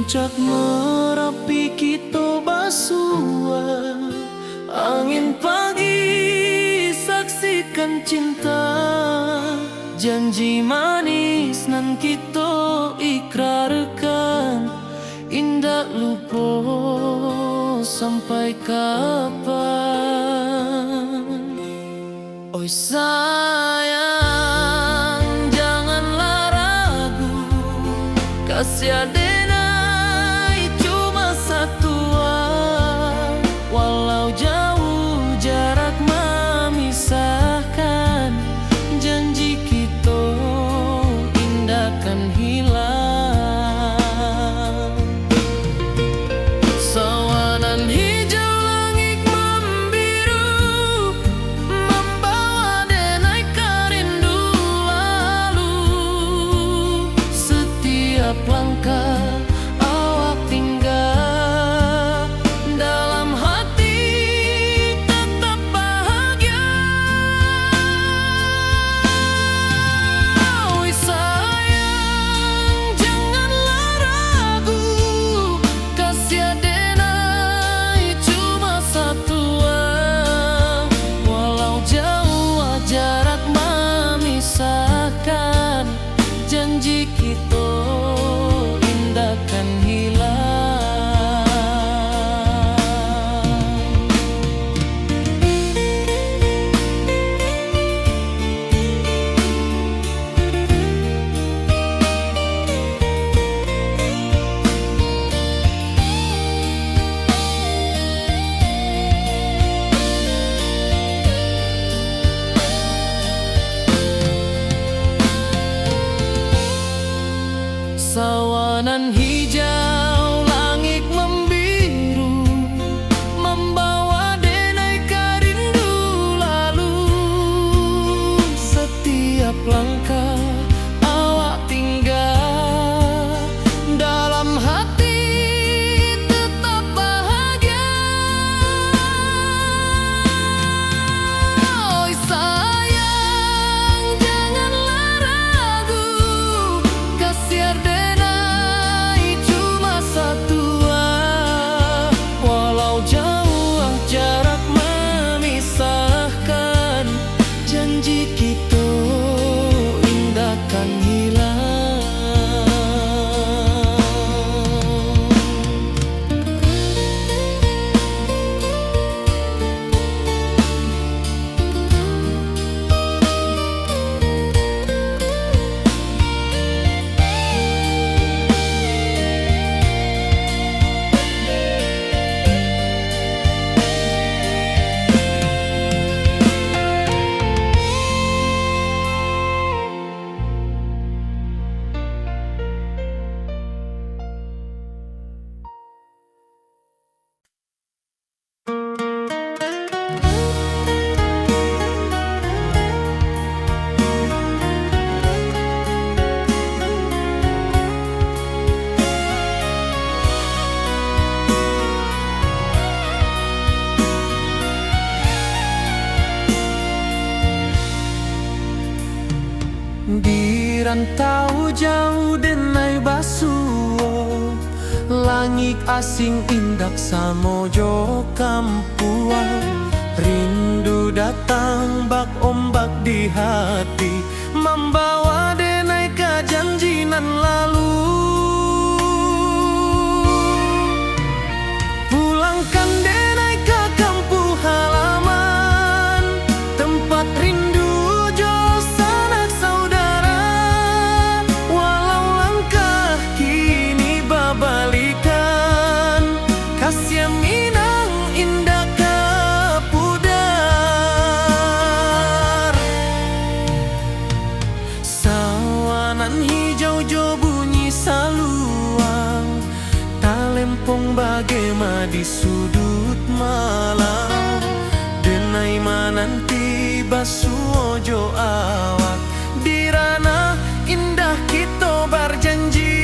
Puncak Merapi kita basua, angin pagi saksikan cinta, janji manis nan kita ikrarkan, indah lupa sampai kapan. Oi sayang, janganlah ragu, kasih adenai cuma satu, walau jauh jarak memisahkan, janji kita indah kan hilang. Sawanan hijau langit membiru, membawa denai karindu lalu. Setiap langkah awak tinggal, dalam hati tetap bahagia. Oi sayang, janganlah ragu, kasih adenai cuma satu, walau jauh jarak memisahkan, janji kita indah kan hilang. Sawanan hijau langit membiru, membawa denai karindu lalu. Setiap langkah awak tinggal, dalam hati tetap bahagia. Oi sayang, janganlah ragu, kasih adenai cuma satu, walau jauh jarak memisahkan, janji kita indah kan hilang. Di rantau jauh denai basuo, langit asing indak samojo kampuan. Rindu datang bak ombak di hati, membawa denai kejanjian lalu. Pulangkan denai ke kampung halaman, tempat rindu jo sanak saudara. Walau langkah kini babalikan, kasih minang indah ke pudar. Sawanan hijau jo bunyi saluang, talempong bagema di sudut malam. Denai mananti basuo jo awak, di ranah indah kita berjanji.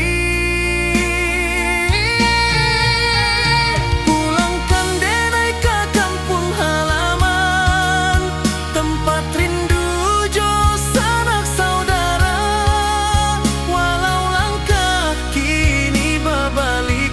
Pulangkan denai ke kampung halaman, tempat rindu jo sanak saudara. Walau langkah kini babali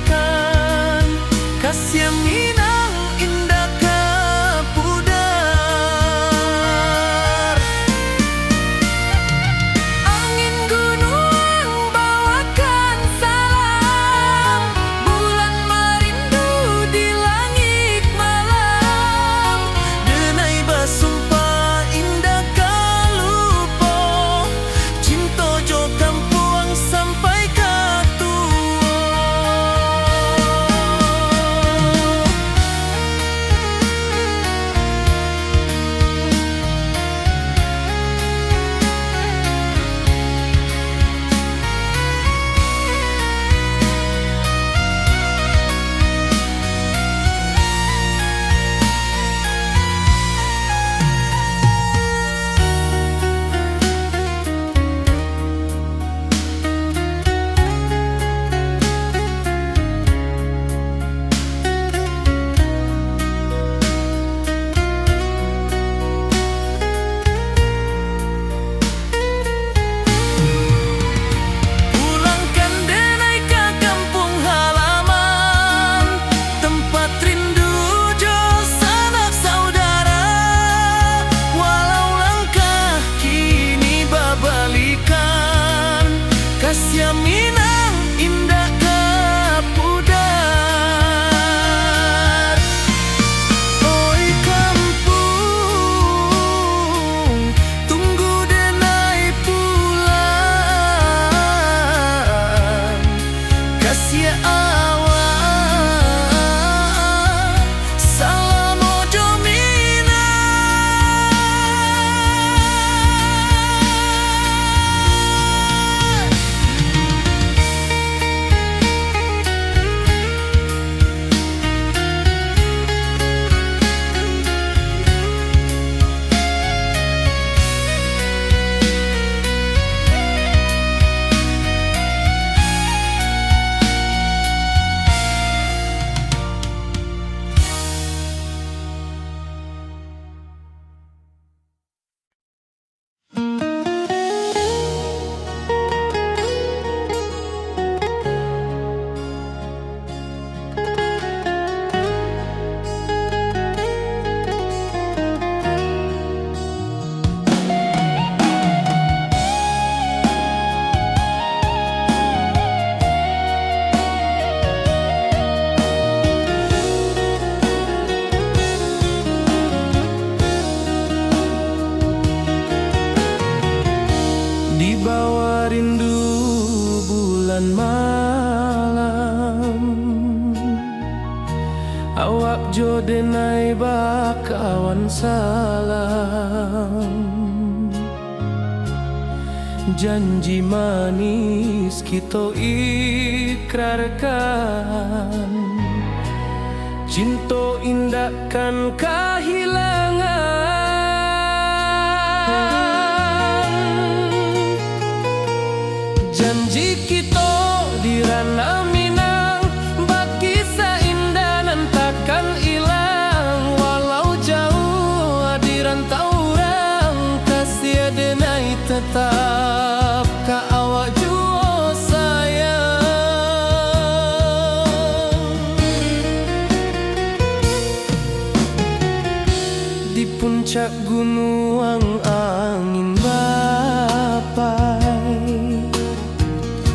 kawan salam. Janji manis kita ikrarkan, cinta indahkan kehilangan. Janji kita di ranah Minang, bagi seindah nan takkan hilang. Walau jauh di rantau orang, kasih denai tetap ka awak jua sayang. Di puncak gunung angin bapai,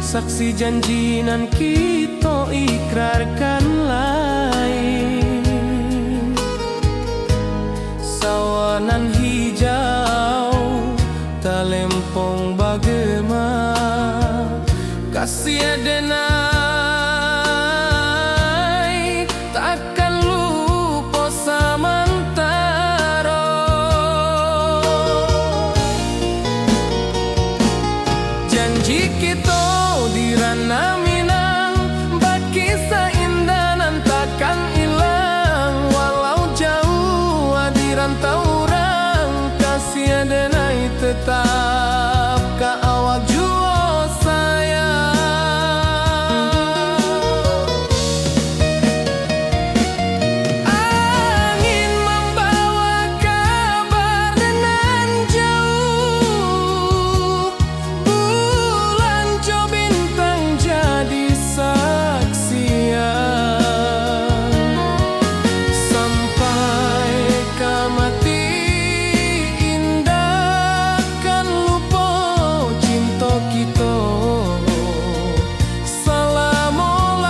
saksi janji nan kita ikrarkan lain. Sawanan hijau talempong bagema, kasih denai takkan lupa samantara. Janji kita di ranah Minang, bagi seindah nan takkan hilang. Walau jauh di rantau orang, kasih denai tetap ka awak jua sayang. Angin membawa kabar nan jauh, bulan jo bintang jadi saksian. Sampai ke mati indah kan lupa cinta kita selama-lama.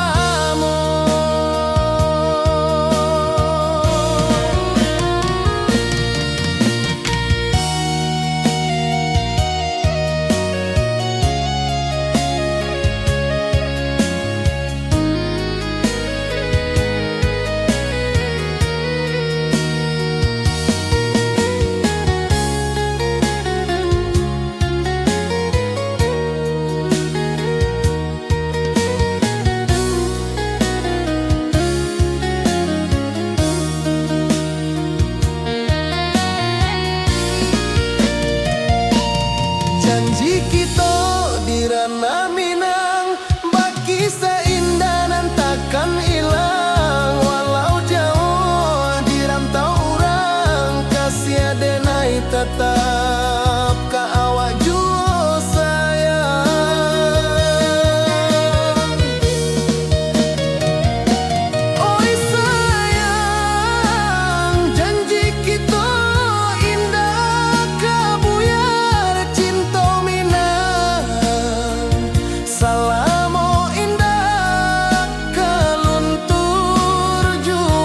Janji kita di ranah Minang, bagi seindah nan takkan hilang. Walau jauh di rantau orang, kasih denai tetap ka awak jua sayang. Oi sayang, janji kita indah kabuyar cinta Minang. Salamo indah keluntur jua.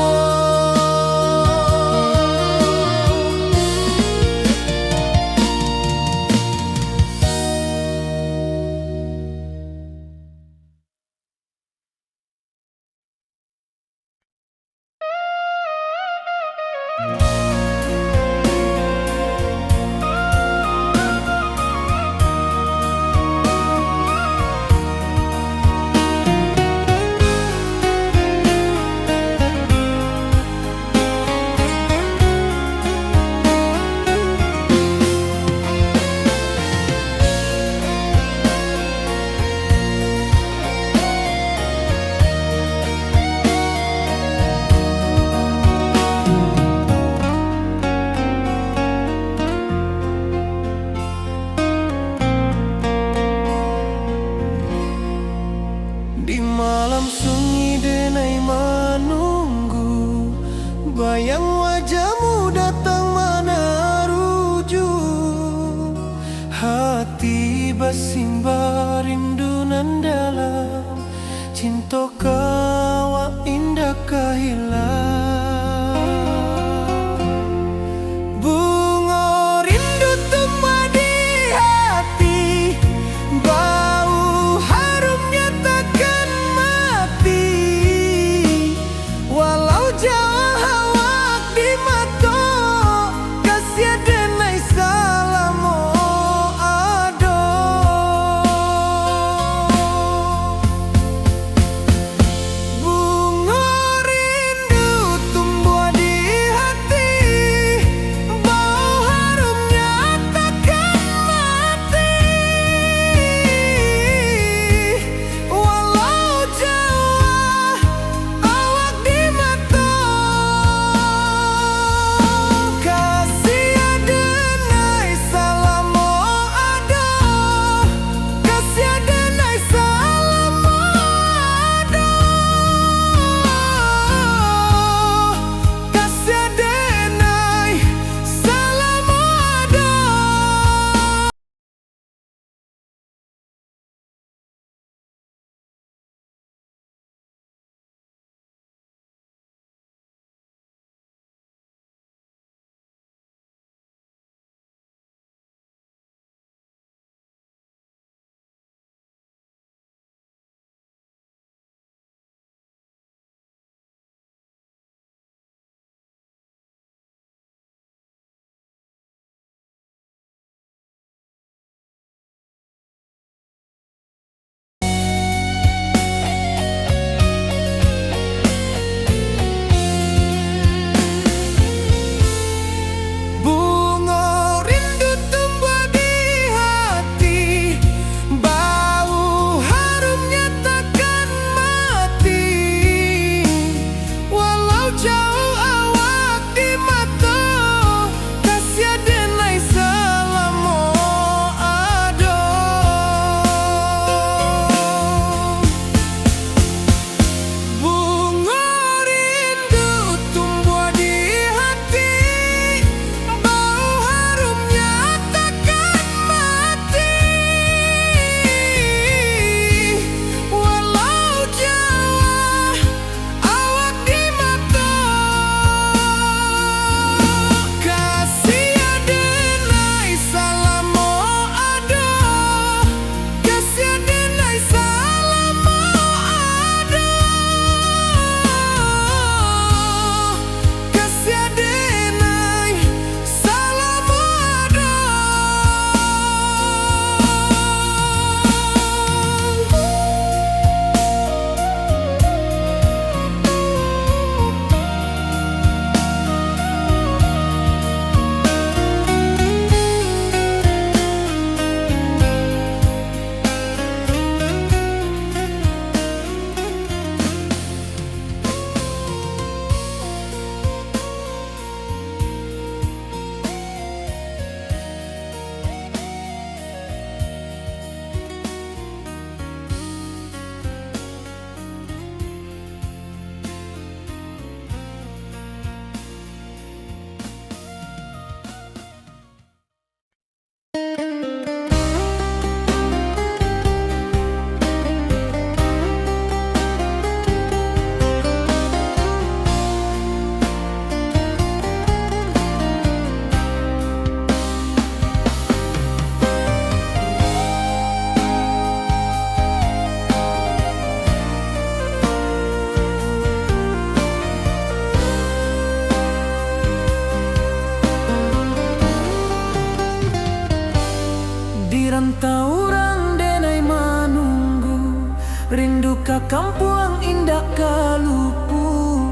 Kita orang denai manunggu, rindu ka kampung indah kalupu,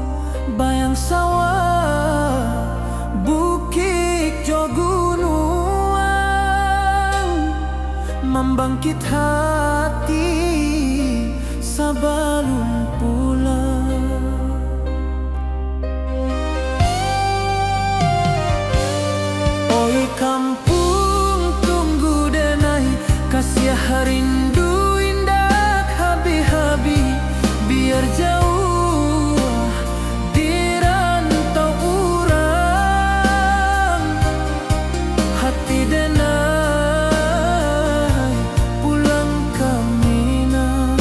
bayang sawah, bukit jo gunung, membangkit hati sebelum pulang. Oi kampung tunggu denai, kasih rindu indah habi-habi, biar jauh di rantau urang, hati denai pulang ke Minang.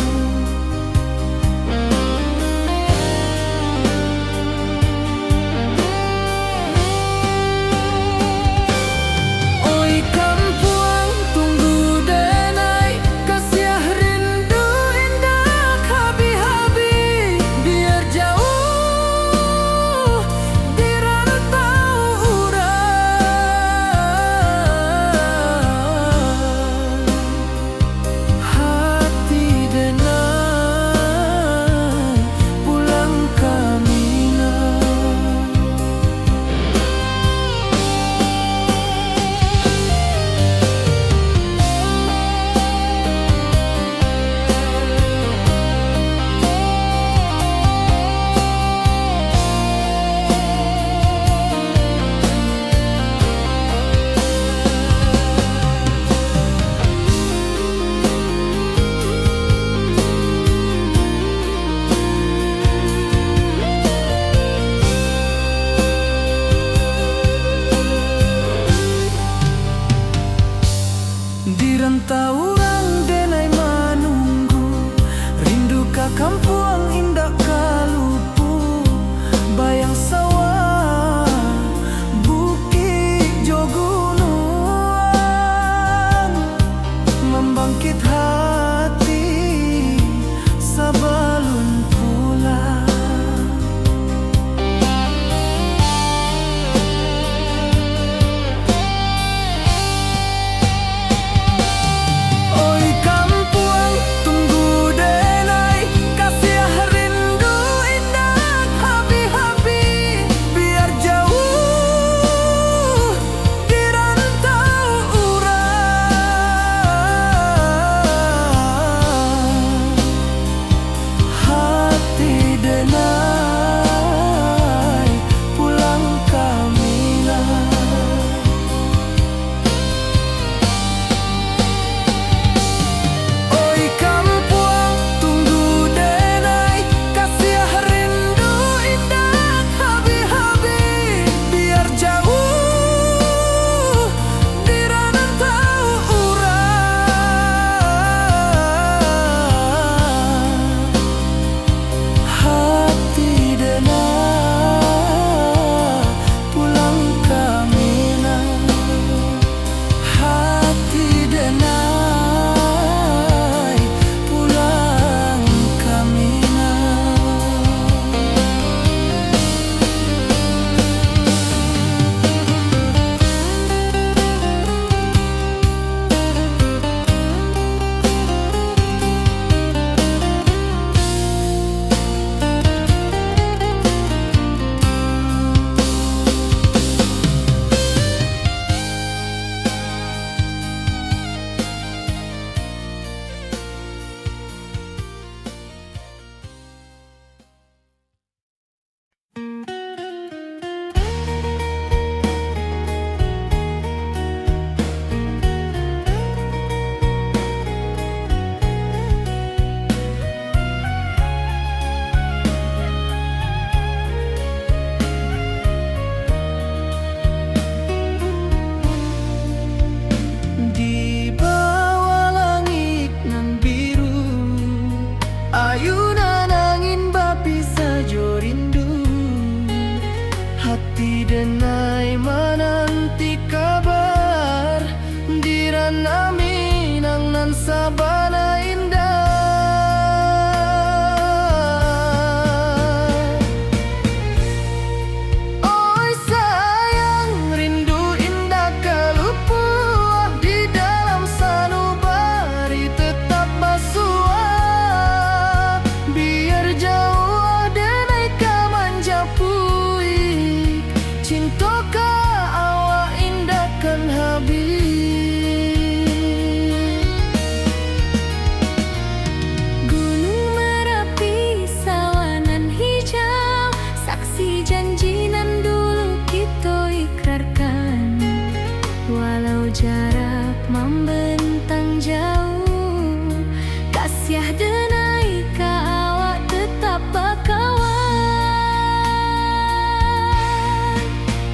Oi kampung tunggu denai, jarak membentang jauh, kasih denai ka awak tetap bakawan.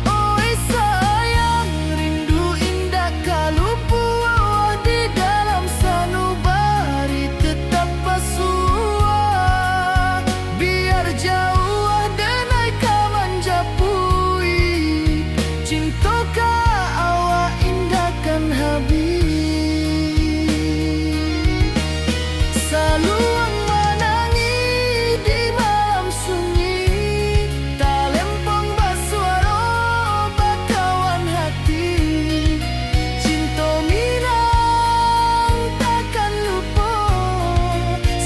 Oi sayang, rindu indah kalupu awak di dalam sanubari tetap pasua. Biar jauh denai ka manjapui, cinta ka awak indahkan habis. Saluang menangi di malam sunyi, talempong basuara bakawan hati. Cinta minang takkan lupa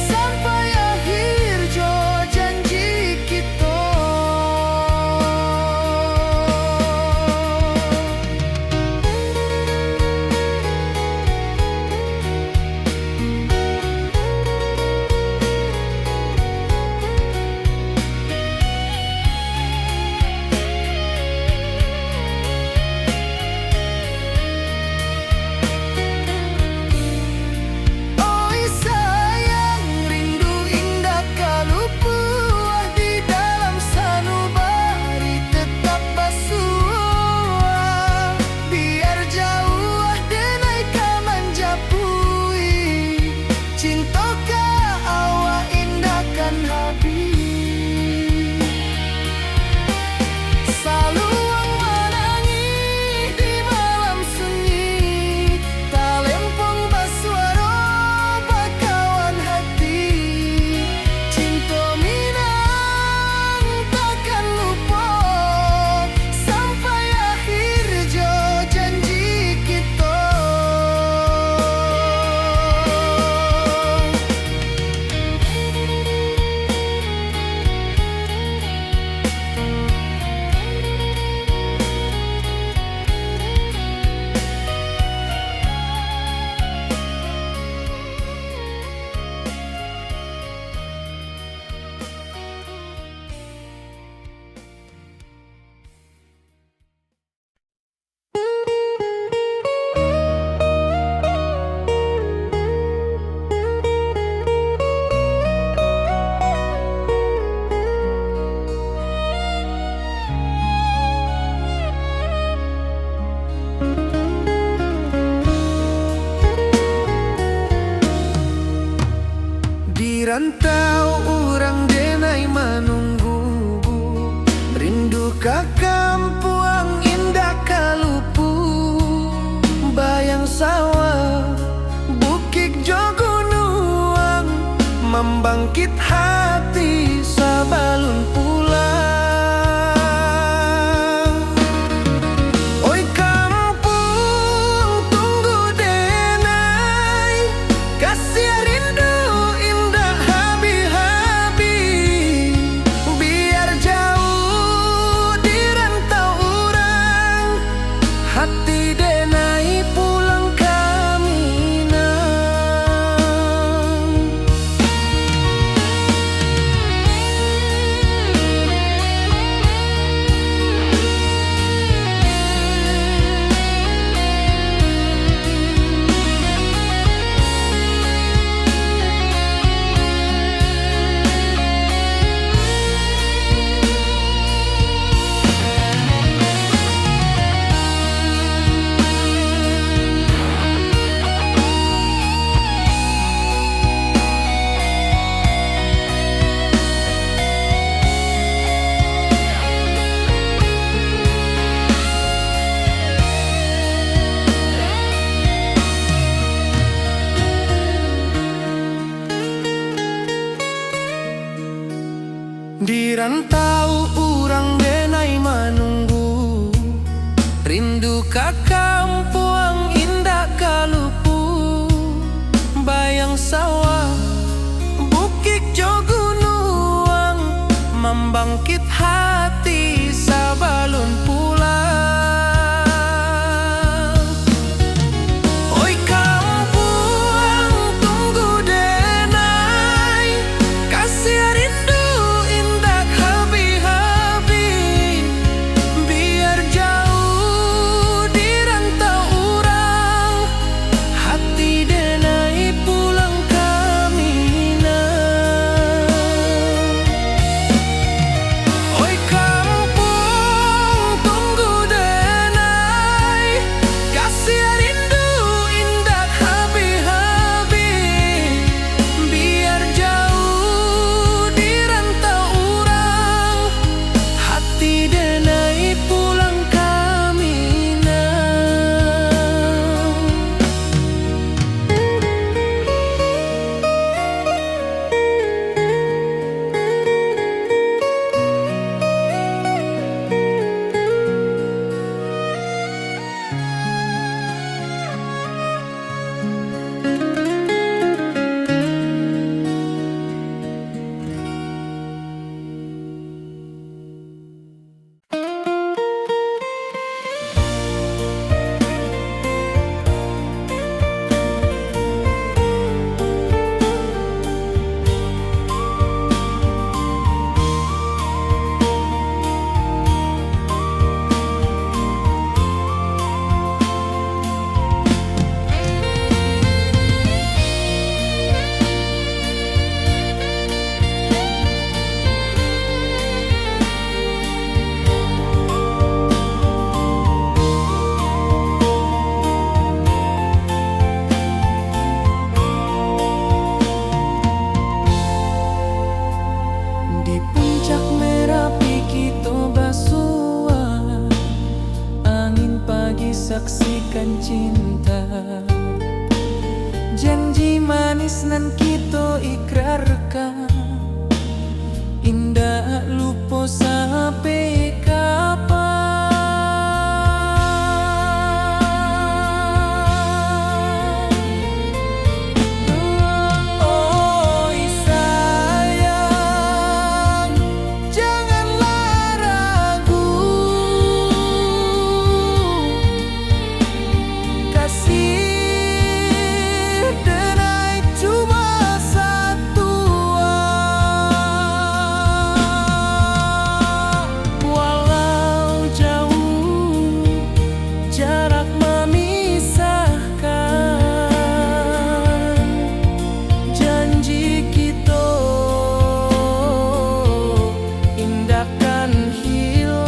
sampai akhir jo janji kita. Oi sayang, rindu indah kalupu di dalam sanubari tetap basua. Biar jauh denai ka manjapui, cinta ka awak indahkan habis. Saluang menangi di malam sunyi, talempong basuara bakawan hati. Cinta minang takkan lupa sampai akhir jo janji kita. Di rantau orang denai menunggu, rindu ka kampuang indah kalupu. Bayang sawah, bukit jo gunung, membangkit hati sabalun pulang. Oi kampung tunggu denai, kasih rindu indah habi-habi. Biar jauh di rantau orang, hati denai pulang ke Minang. Di rantau orang denai menunggu, rindu ka kampuang indah kalupu. Bayang sawah, bukit jo gunung, membangkit hati sabalun pulang. Oi kampuang tunggu denai, kasih rindu indah habi-habi. Biar jauh di rantau orang, kami saksikan cinta. Janji manis nan kita ikrarkan, indah lupa sampai kapan. Oh sayang, janganlah ragu, kasih denai cuma satu. Walau jauh jarak memisahkan, janji kita indahkan hilang.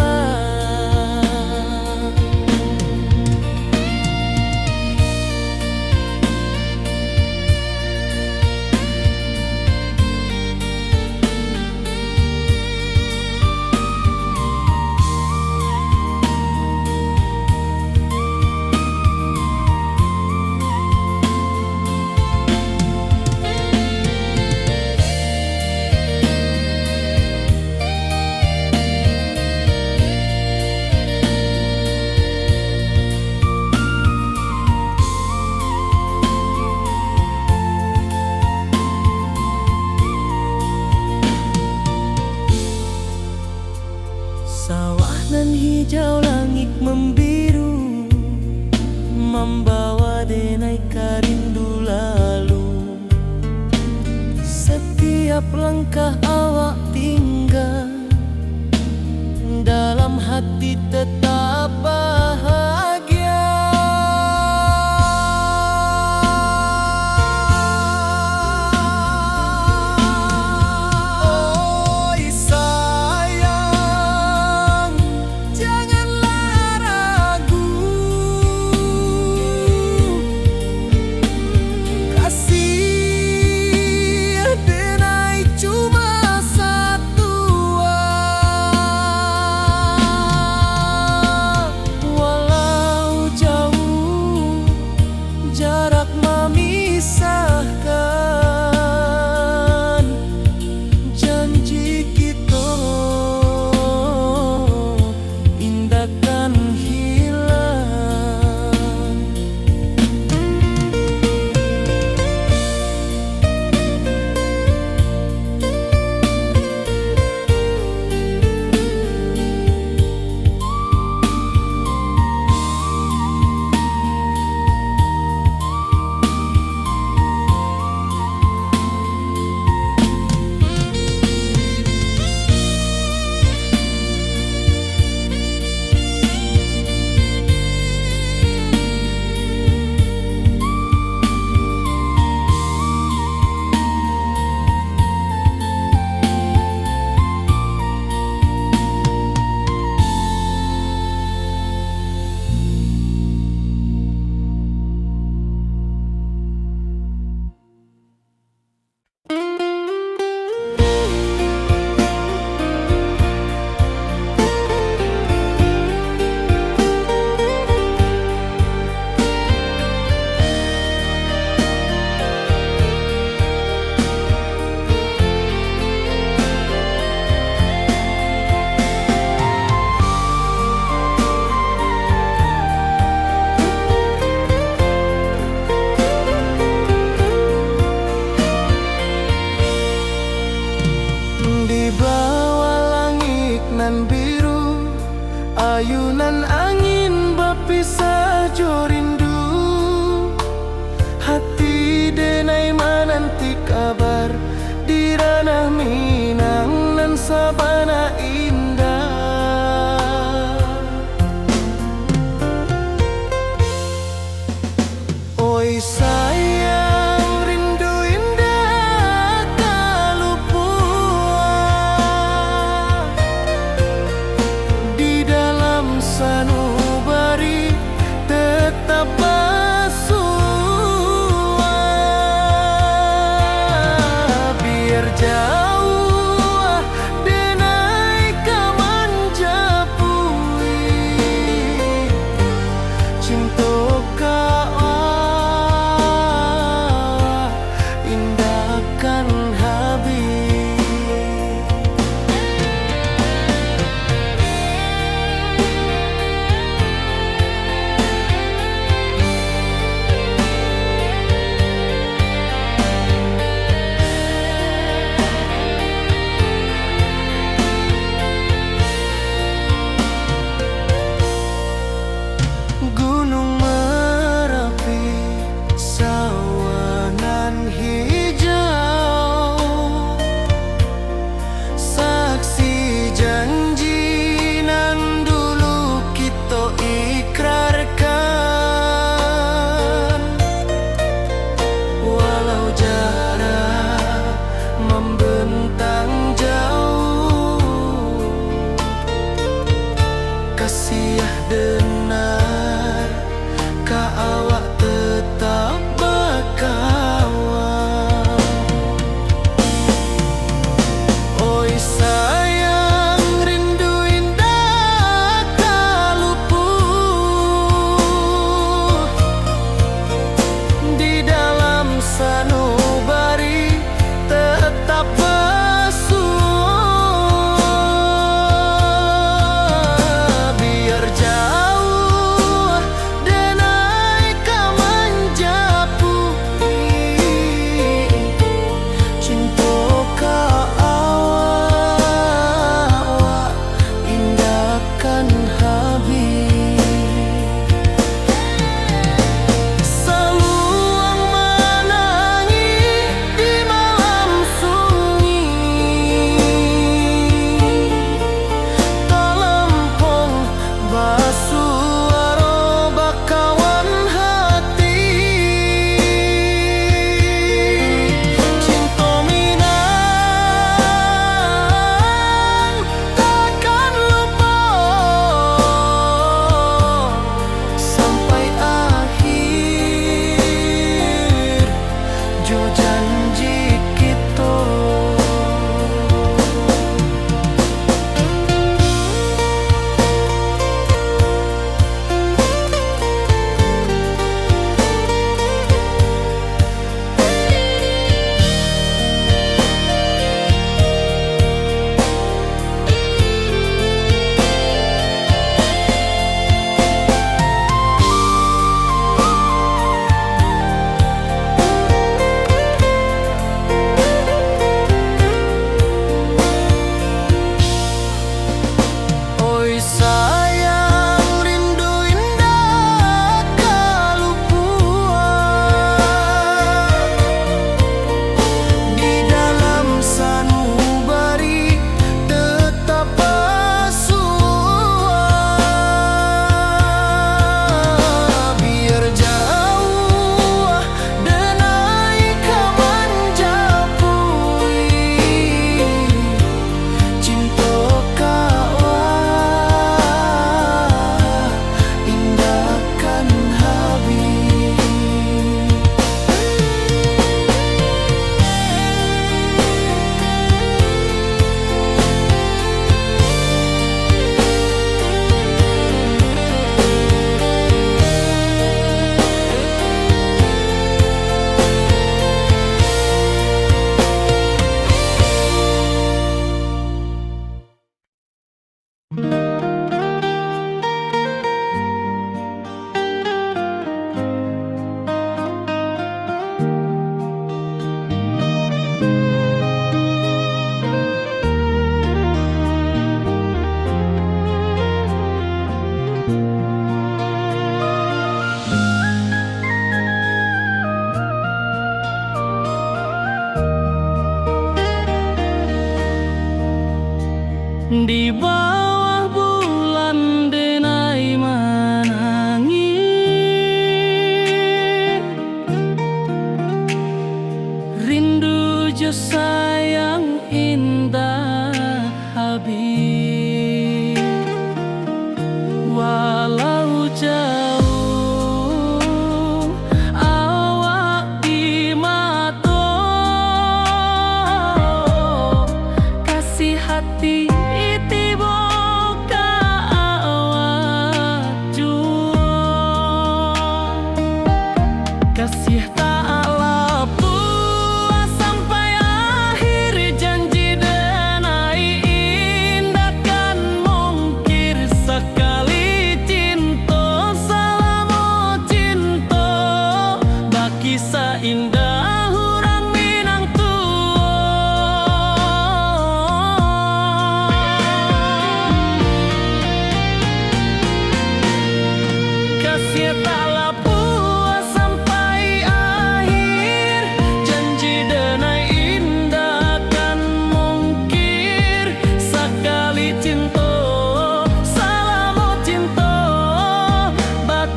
Sawah nan hijau, langit membiru, membawa denai rindu lalu. Setiap langkah awak tinggal, dalam hati tetap bahagia. Oh sayang, janganlah ragu, kasih denai cuma satu.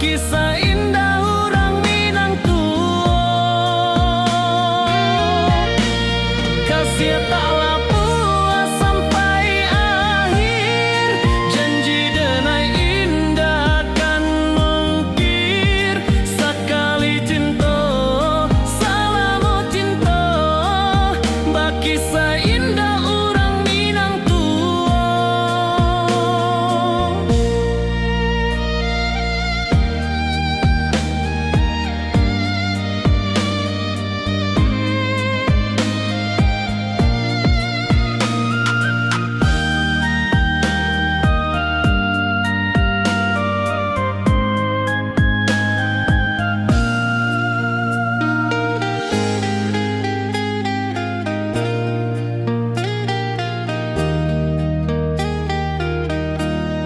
Kisah indah orang Minang tua, kasih taklah puas sampai akhir. Janji denai indah kan mungkir. Sekali cinta, selama cinta, kisah indah orang Minang tua.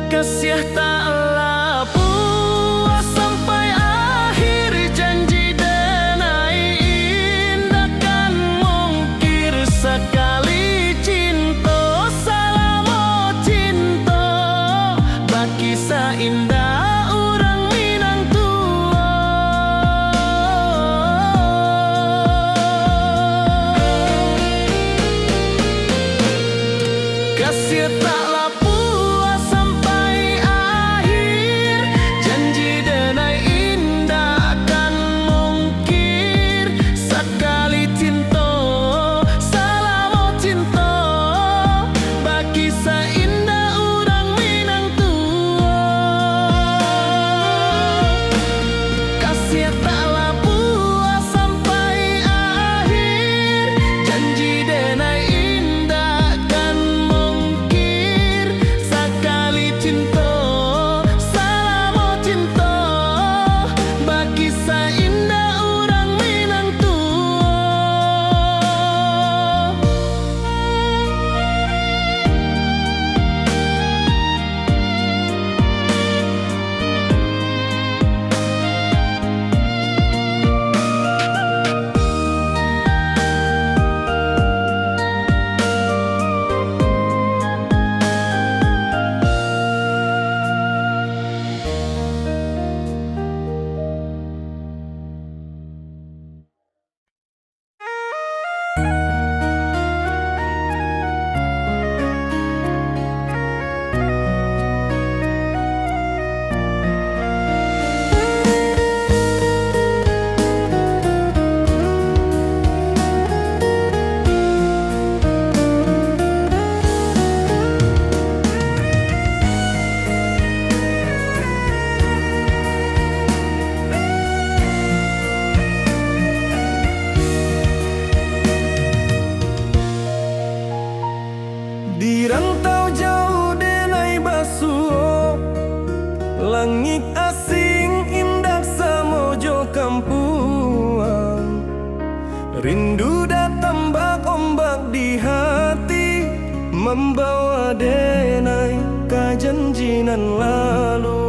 Kasih taklah puas sampai akhir. Janji denai indah kan mungkir. Sekali cinta, selama cinta, kisah indah orang Minang tua. Kasih taklah puas sampai akhir. Janji denai indah kan mungkir. Sekali cinta, selama cinta, kisah indah orang Minang tua. Kasih taklah puas sampai akhir. Janji denai indah kan mungkir. Sekali cinta, selama cinta, kisah indah orang Minang tua. Di rantau jauh denai basuh, langit asing indah samojo kampuang. Rindu datang bak ombak di hati, membawa denai ke janjinan lalu.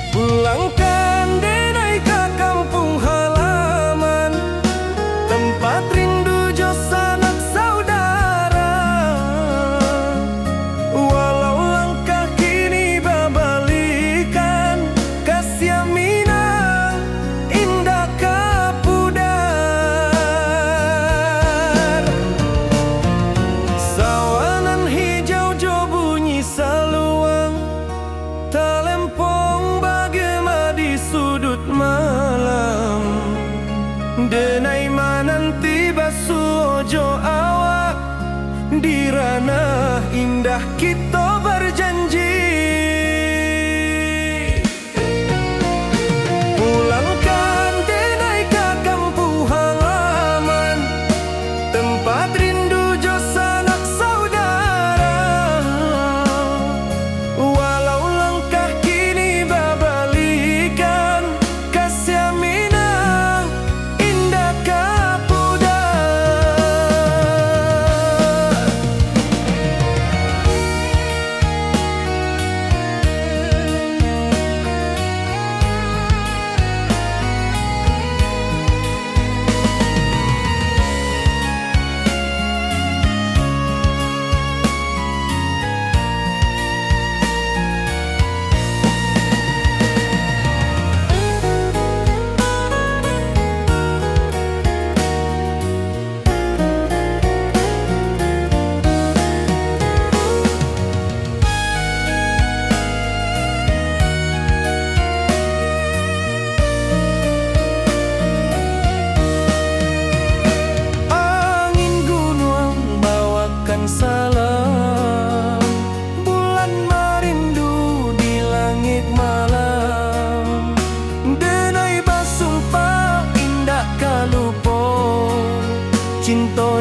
Pulangkan denai ke kampung halaman, tempat rindu jo sanak saudara. Walau langkah kini babalikan, kasih Minang indah kapudar. Sawanan hijau jo bunyi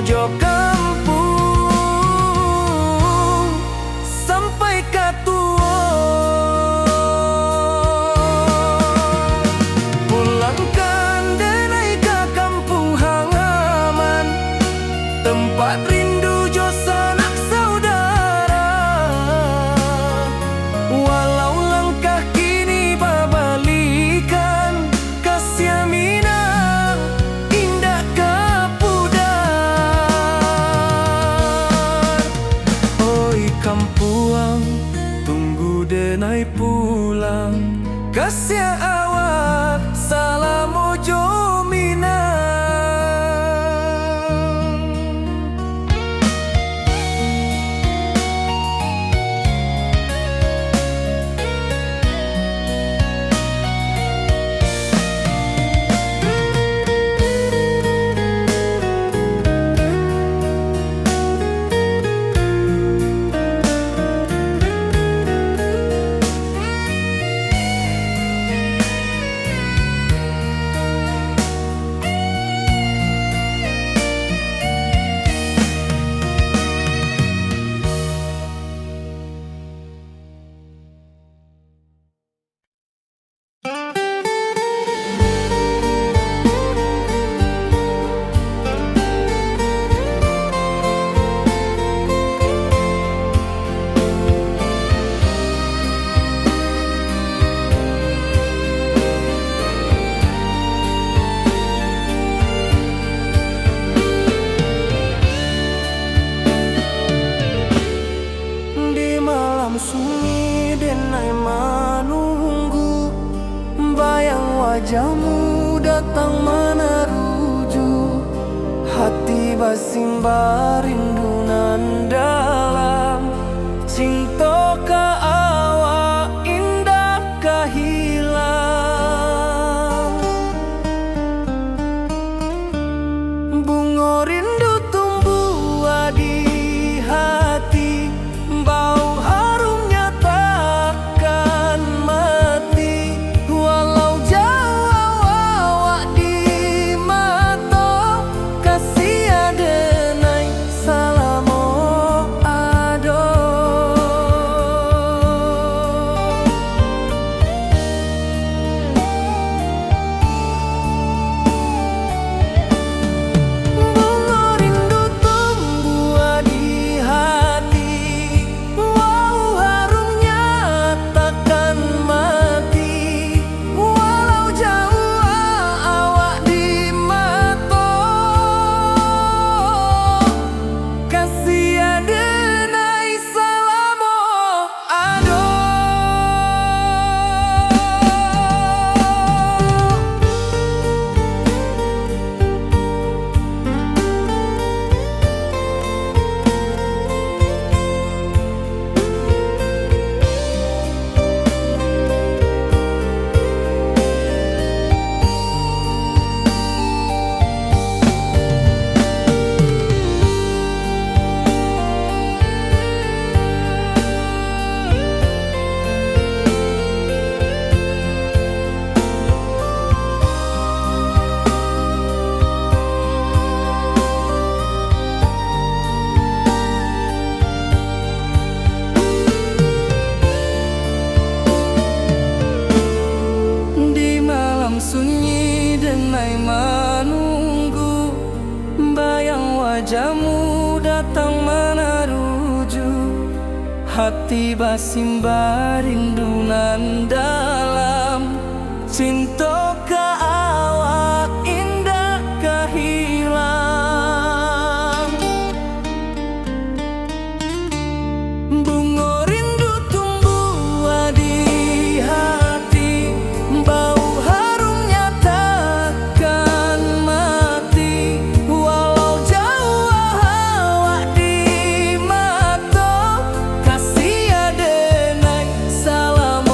pojok kampung sampai katua. Pulangkan denai ke kampung halaman, tempat rindu jo sanak saudara. Walau langkah kini babalikan, kasih Minang indah kapudar. Oi kampuang, tunggu denai pulang, kasih awak salam ojo Minang. Sunyi denai menunggu, bayang wajahmu datang meneruju. Hati basimba rindu nan dalam, cinta ka awak indah ka hilang. Bunga rindu tumbuh di hati, bau sunyi denai menunggu, bayang wajahmu datang meneruju. Hati basimba rindu nan dalam, cinta ka awak indah ka hilang. Bunga rindu tumbuh di hati, bau salam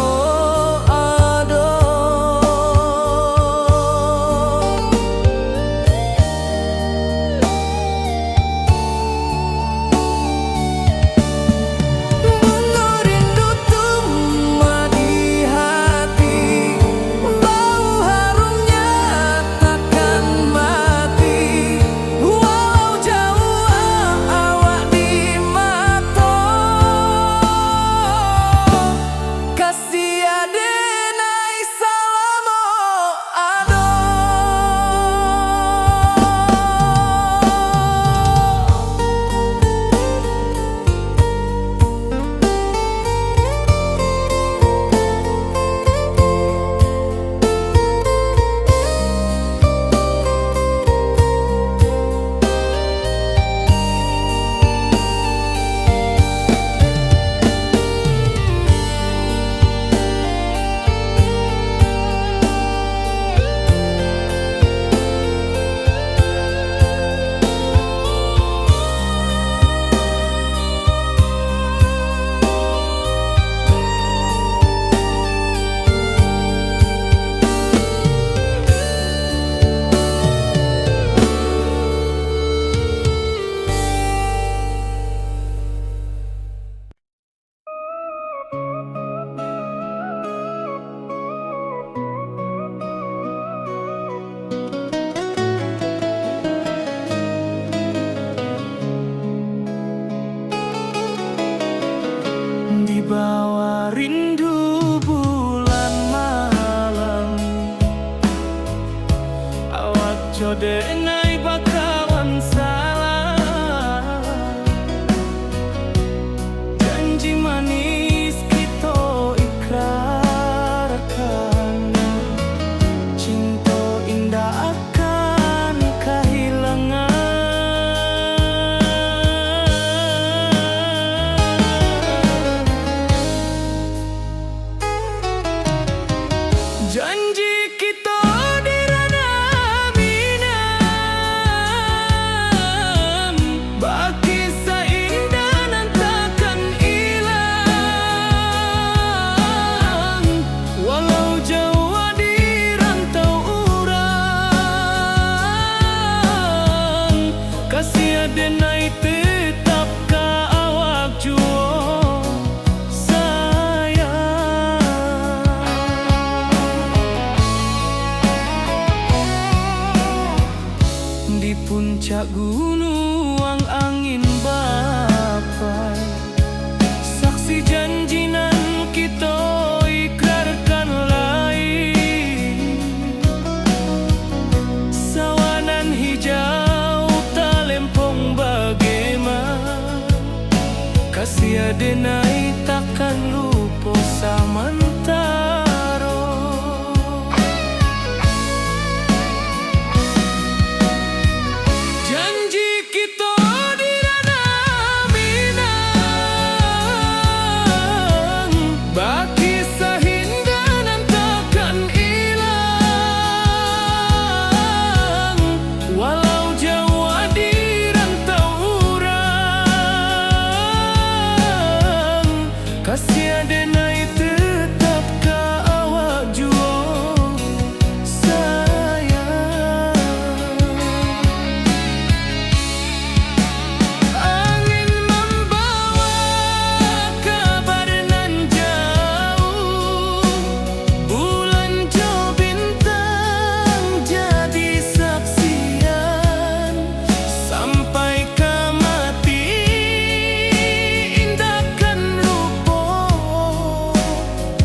denai bakawan salah. Janji manis kita ikrarkan, cinta indah akan kehilangan. Janji kita di ranah minam, baki seindah nan takkan hilang. Walau jauh di rantau urang, kasih denai tetap ka awak juo sayang. Di puncak gunung angin bapai, saksi janji nan kita ikrarkan lain. Sawanan hijau talempong bagaimana, kasih denai takkan lupa samantara. Janji kita di ranah minang, baki sahindah nan takkan hilang. Walau jauh di rantau urang, kasih denai tetap ka awak juo sayang. Angin membawa kabar nan jauh, bulan jo bintang jadi saksian. Sampai ke mati indahkan lupa,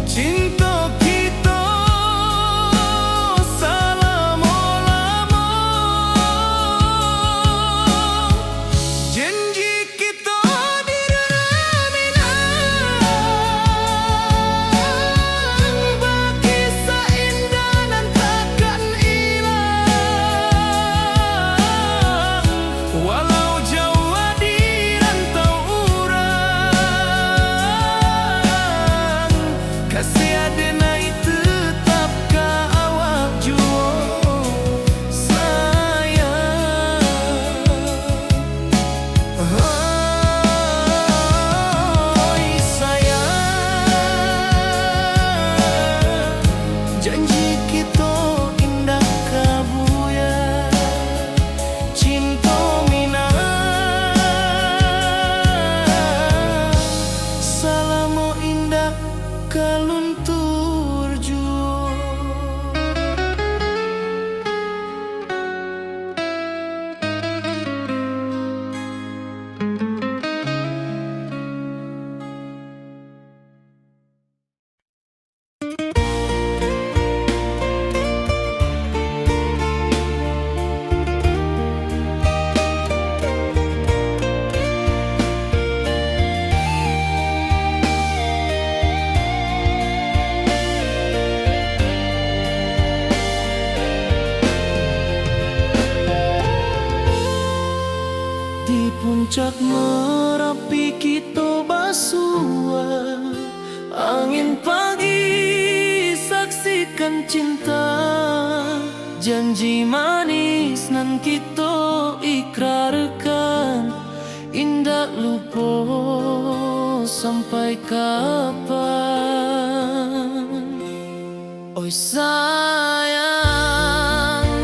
cinta kita selama-lama. Janji kita di ranah minang, baki seindah nan takkan hilang. Walau jauh di rantau urang, kasih denai tetap ka awak juo sayang. Oi sayang, janji kita indah kabuya, cinta minang, salamo indah kaluntur juo. Di puncak Merapi kita basua, angin pagi saksikan cinta. Janji manis nan kita ikrarkan, indah lupa sampai kapan. Oi sayang,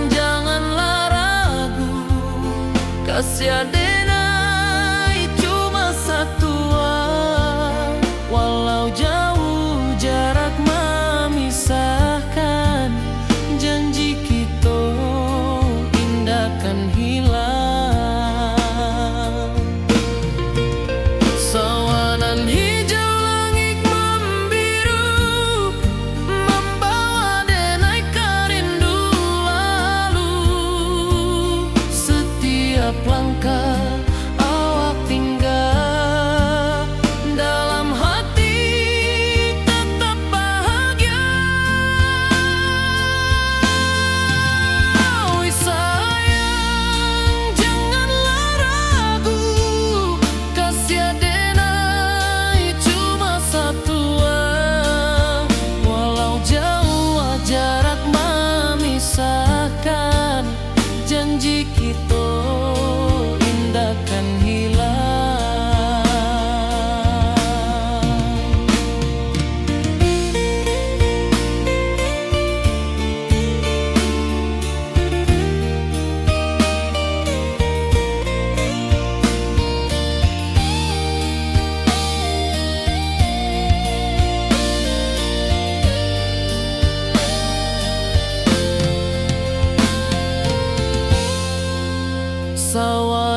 janganlah ragu, kasih denai cuma satu. Walau jauh jarak memisahkan, janji kita indahkan hilang. Sawanan hijau langit membiru, membawa denai karindu lalu.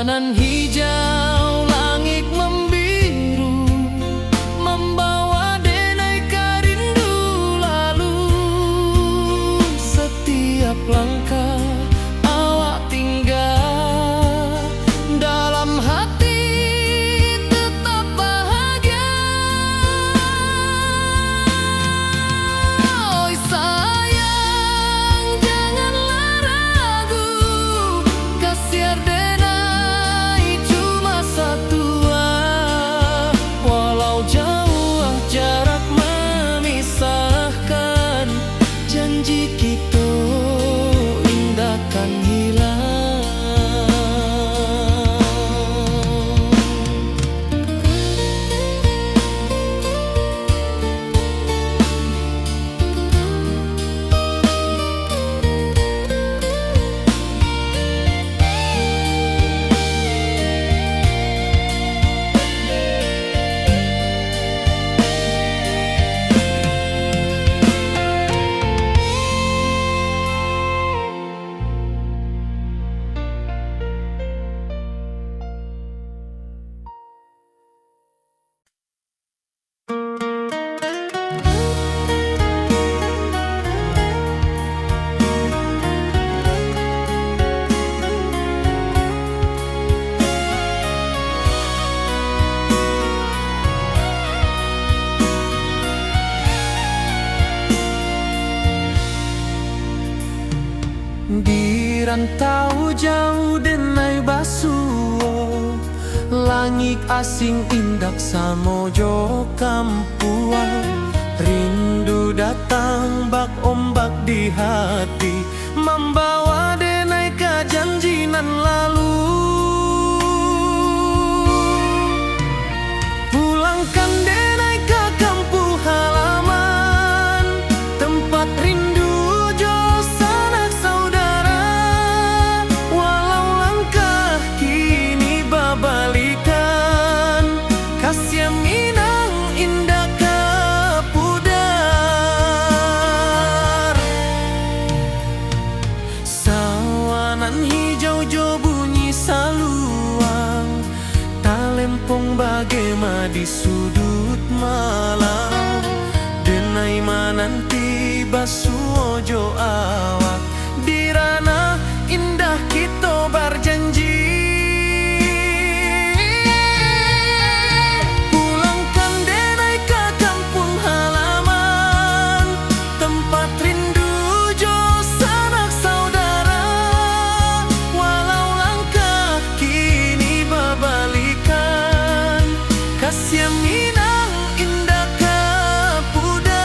Sawanan hijau, langit membiru, membawa denai rindu lalu. Setiap langkah awak tinggal, dalam hati tetap bahagia. Oi sayang, janganlah ragu, kasih denai cuma satu. Walau jauh jarak memisahkan, janji kita indahkan hilang. Di rantau jauh denai basuo, langit asing indak samojo kampuan. Rindu datang bak ombak di hati, membawa denai ke janji nan lalu. Pulangkan denai ke kampung halaman, tempat rindu jo sanak saudara. Walau langkah kini babalikan, kasih minang indah ke pudar. Sawanan hijau jo bunyi saluang, talempong bagema di sudut malam. Denai mananti basuo jo awak, di ranah indah kita berjanji. Pulangkan denai ke kampung halaman, tempat rindu jo sanak saudara. Walau langkah kini babalikan, kasih minang indah ke pudar.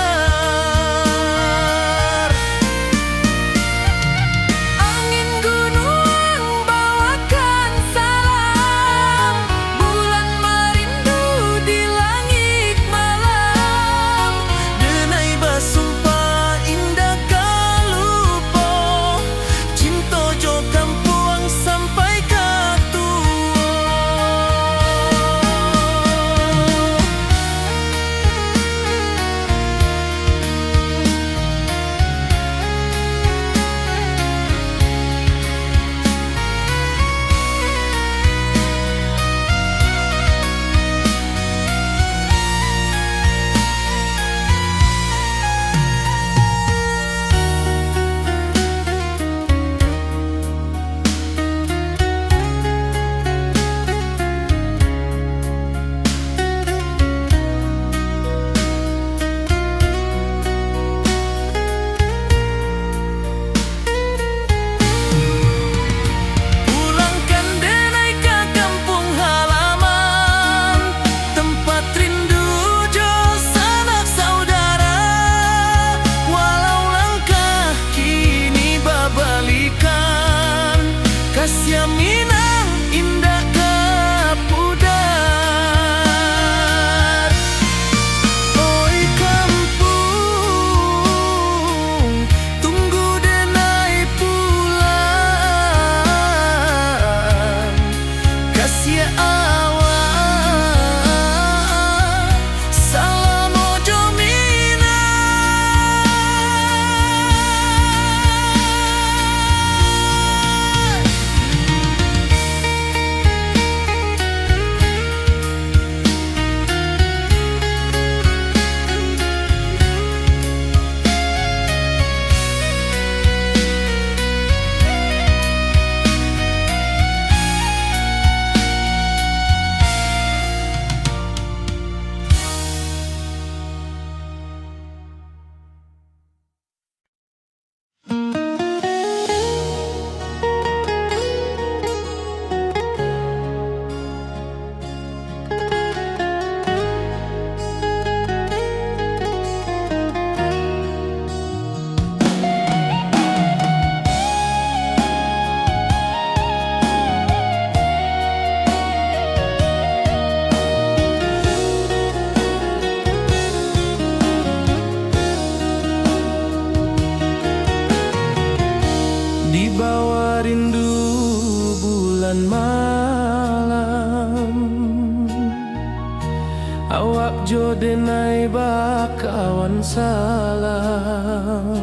salam.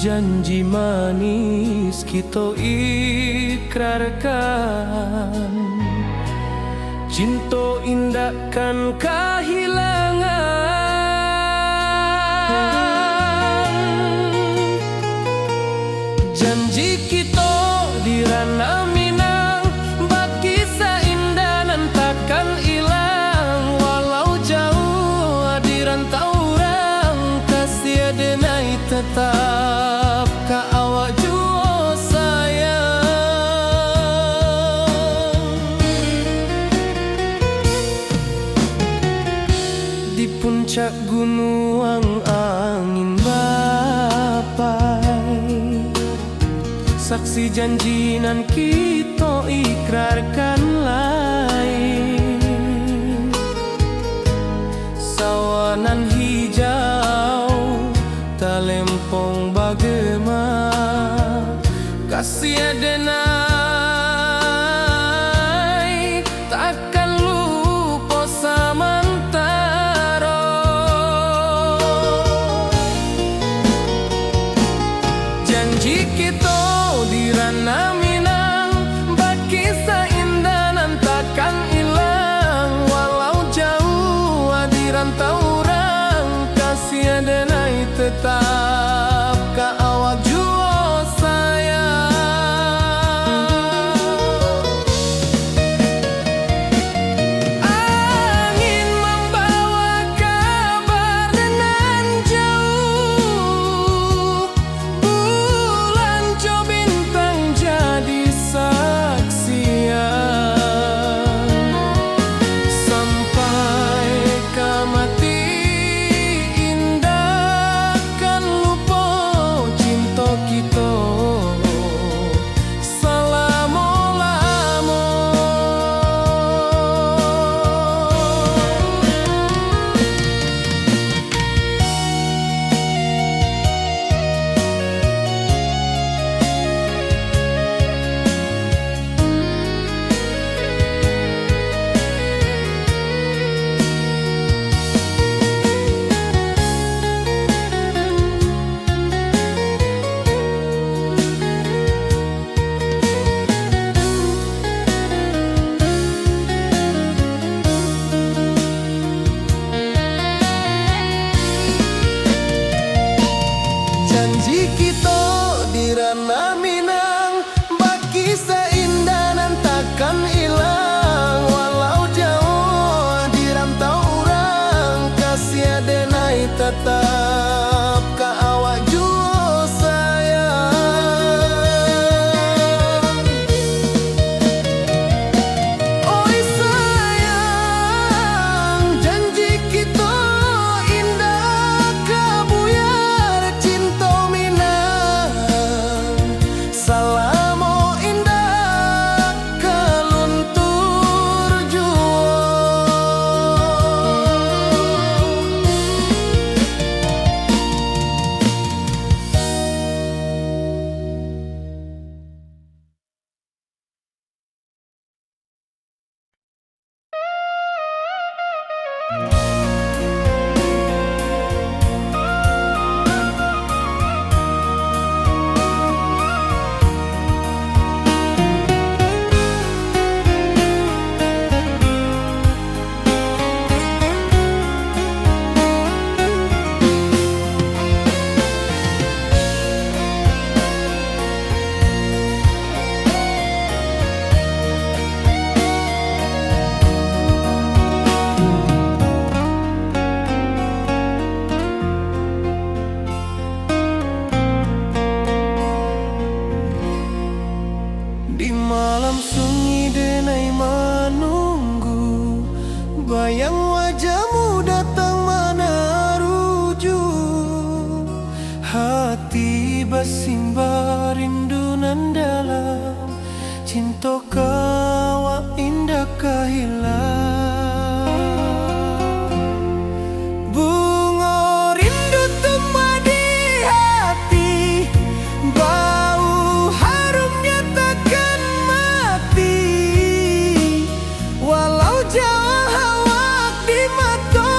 Janji manis kita ikrarkan, cinta indahkan kehilangan. Janji kita di ranah Minang, bagi seindah nan takkan hilang. Walau jauh di rantau orang, kasih denai tetap ka awak jua sayang. Di puncak gunung angin bapai, saksi janji nan kita ikrarkan lain. Sawanan hijau talempong bagema, kasih denai takkan lupa samantara. Janji kita di ranah Minang, bagi seindah nan takkan hilang. Walau jauh di rantau orang, kasih denai tetap ka awak jua sayang. Angin membawa kabar dengan jauh, bulan jo bintang jadi saksian. Sampai ke mati indah kan lupa cinta kita selama-lama. Janji kita di ranah Minang, bagi seindah nan takkan hilang. Walau jauh di rantau orang, kasih denai tetap ka awak jua sayang. Oi sayang, janji kita indah kabuyar cinta Minang. Salamo indah keluntur jua. Di malam sunyi denai menunggu, bayang wajahmu datang mana rujuk. Hati bersimbar rindu nan dalam, cinta kawa indah kehilang. Bunga rindu tumbuh di hati, bau harumnya takkan mati. Walau jauh awak di mata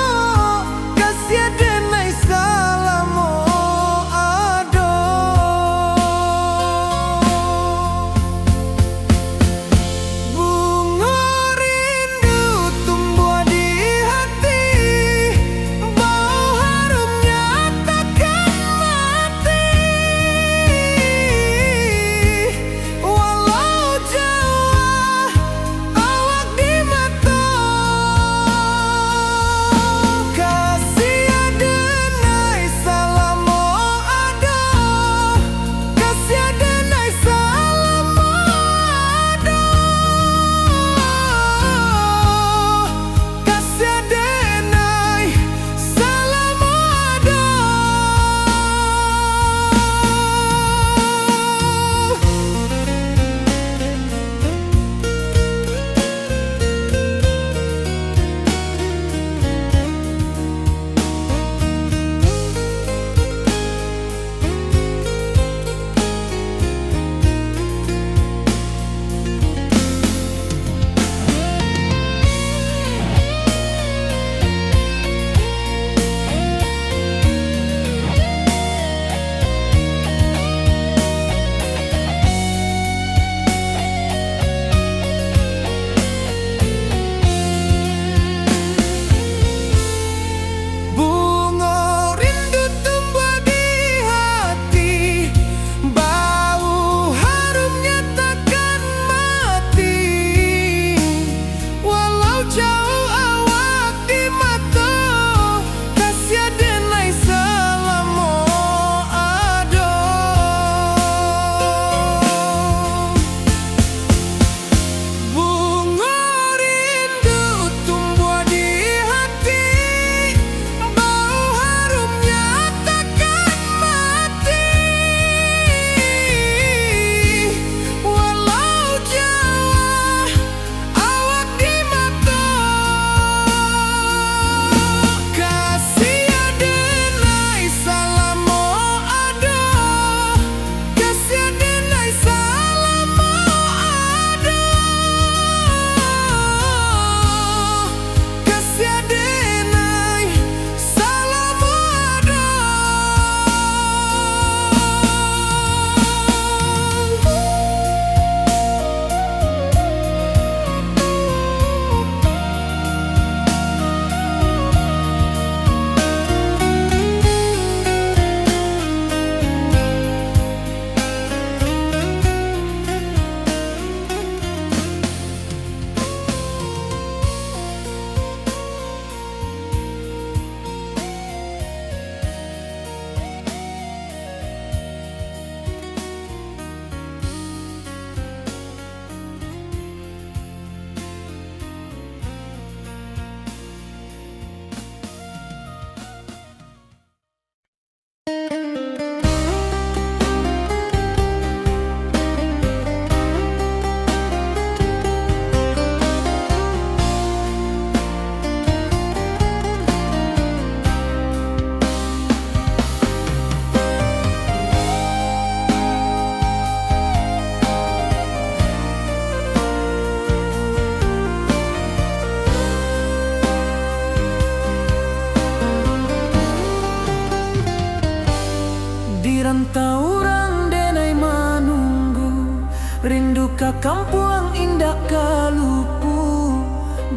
rantau orang denai manunggu, rindu ka kampung indah kalupu,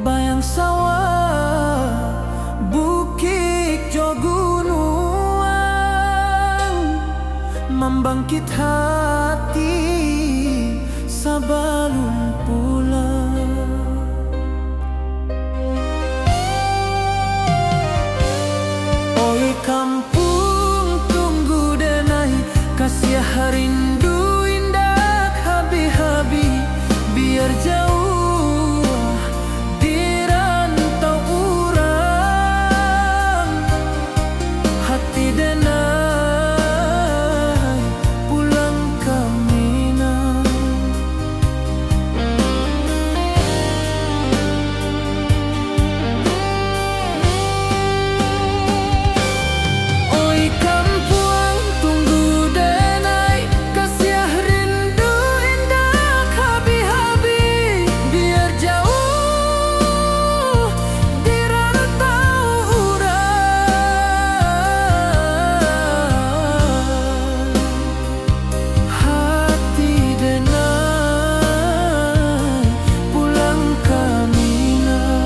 bayang sawah bukit jo gunung, membangkit hati sebelum pulang. Oi kampung tunggu denai, kasih rindu indah habi-habi, biar jauh di rantau urang, hati denai pulang ke Minang. Oi kampung tunggu denai, kasih rindu indah habi-habi, biar jauh di rantau urang, hati denai pulang ke Minang.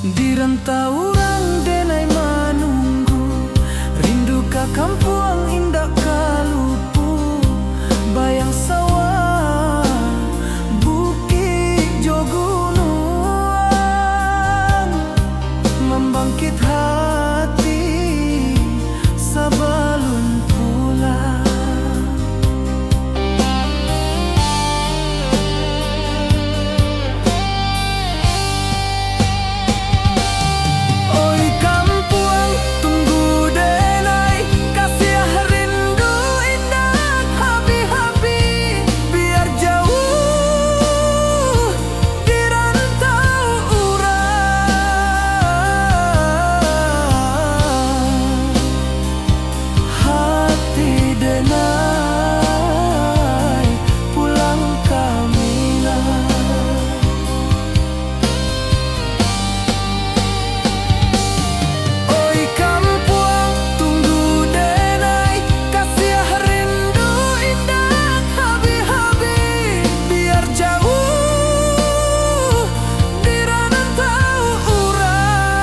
Di rantau orang denai manunggu, rindu ka kampung indah kalupu, bayang sawah bukit jo gunung, membangkit hati sebelum pulang. Oi kampung tunggu denai, kasih rindu indah habi-habi, biar jauh di rantau urang, hati denai pulang ke Minang. Oi kampung tunggu denai, kasih rindu indah habi-habi, biar jauh di rantau urang,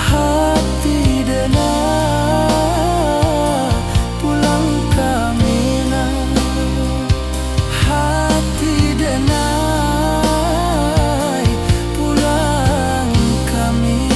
hati denai pulang ke Minang, hati denai pulang ke Minang.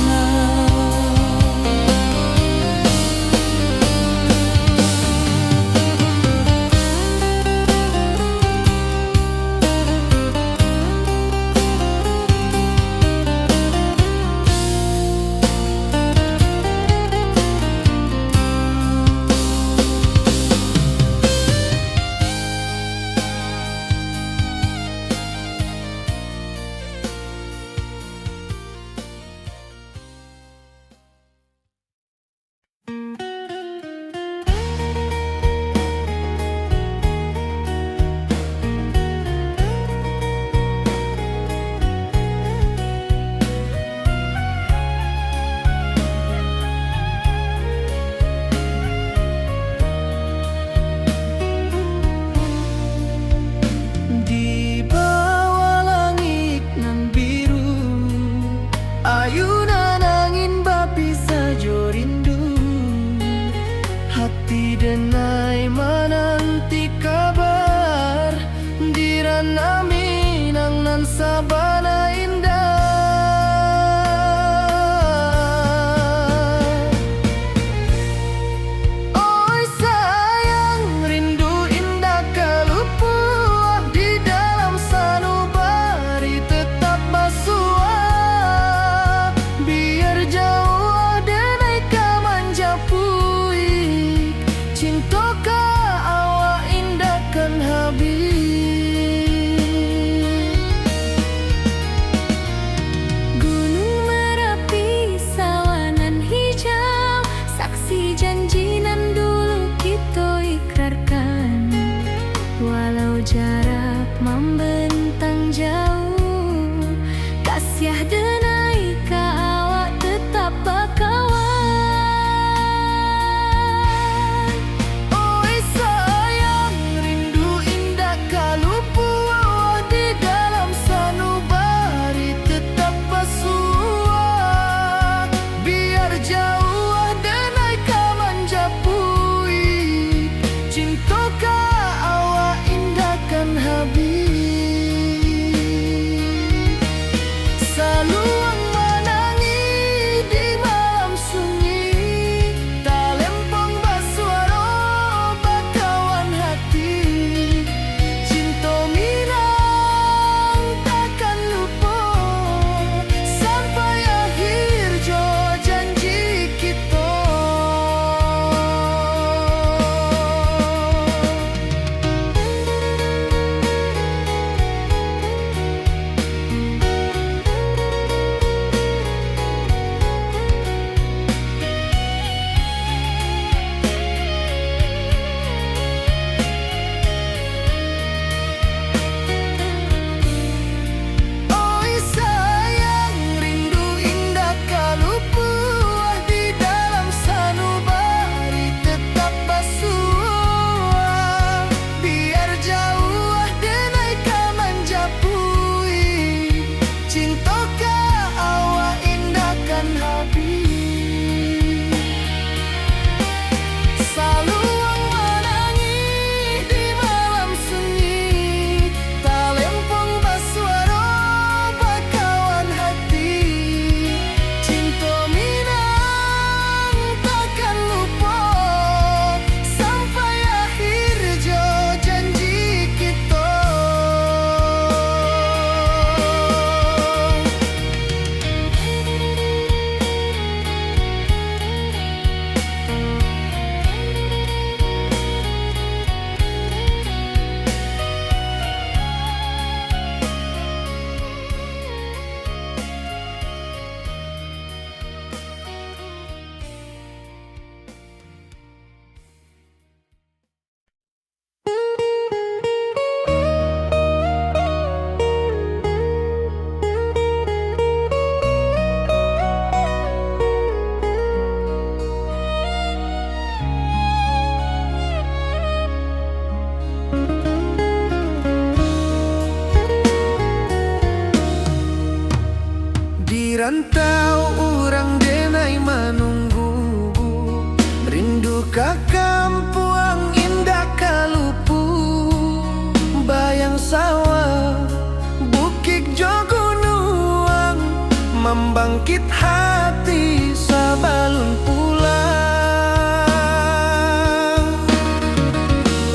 Di bawah langit nan biru, ayunan angin bapisa jo rindu, hati denai menanti kabar, di ranah Minang nan sabana indah. Oi sayang rindu indah kalupu, di dalam sanu rantau orang denai menunggu, rindu ka kampung indah kalupu, bayang sawah bukit jogunuang, membangkit hati sabalun pulang.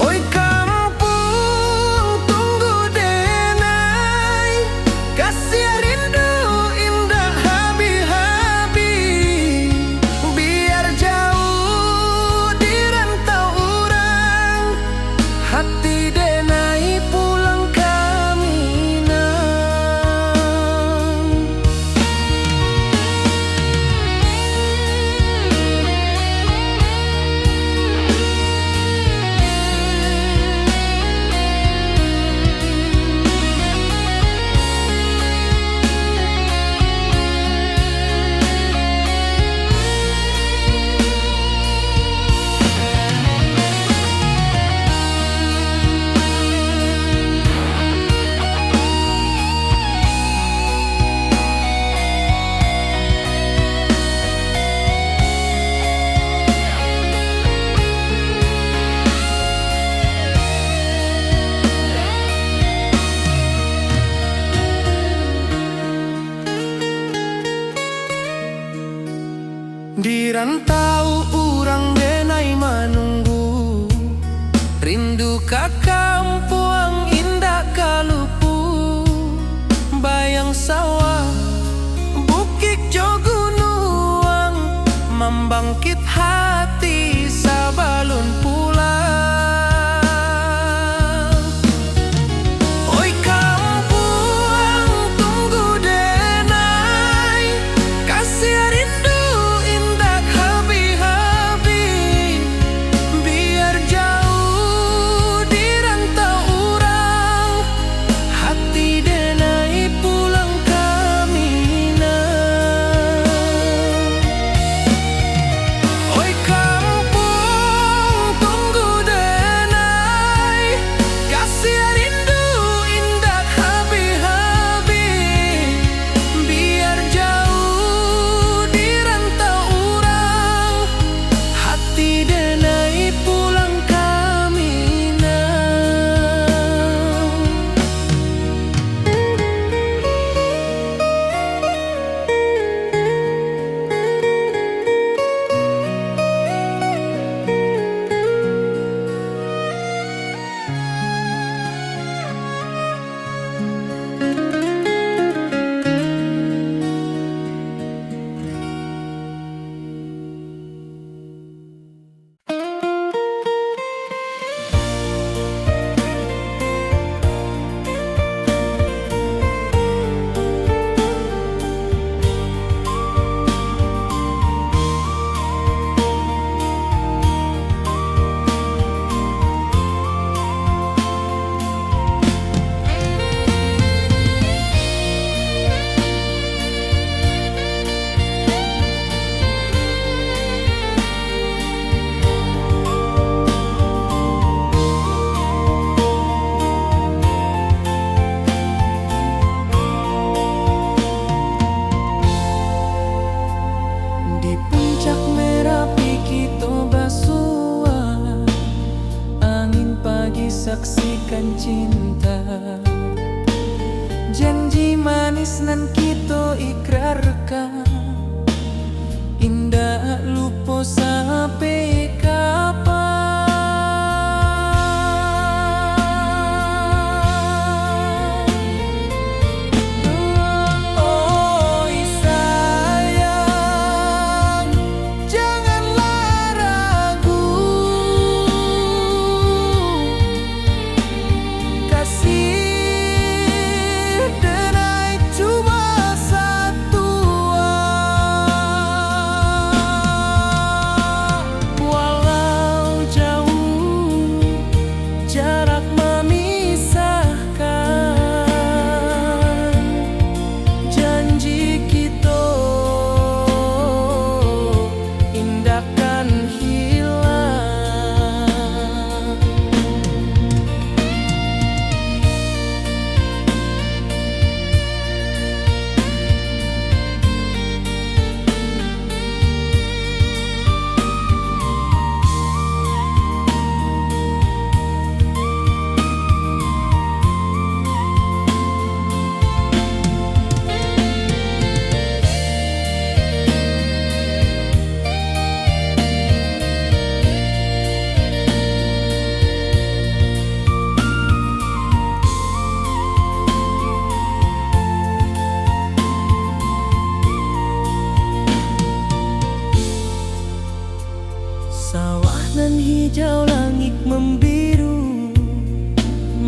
Oi kampung tunggu denai, kasih rindu indah habi-habi, biar jauh di rantau orang, hati denai pulang kaminang. Di rantau orang denai menunggu, rindu ka kampung indah kalupu, bayang sawah bukit jogunuang, membangkit hati sabalun pulang. Oi kampung tunggu denai, kasih rindu indah habi-habi, biar jauh di rantau orang, hati denai pulang kaminang. Oi kampung tunggu denai, kasih rindu indah habi-habi, biar jauh di rantau orang, hati denai pulang kaminang. Di puncak Merapi kita basua, angin pagi saksikan cinta, janji manis nan kita ikrarkan, indah lupa sampai kapan. Oi sayang, janganlah ragu, kasih denai cuma satu.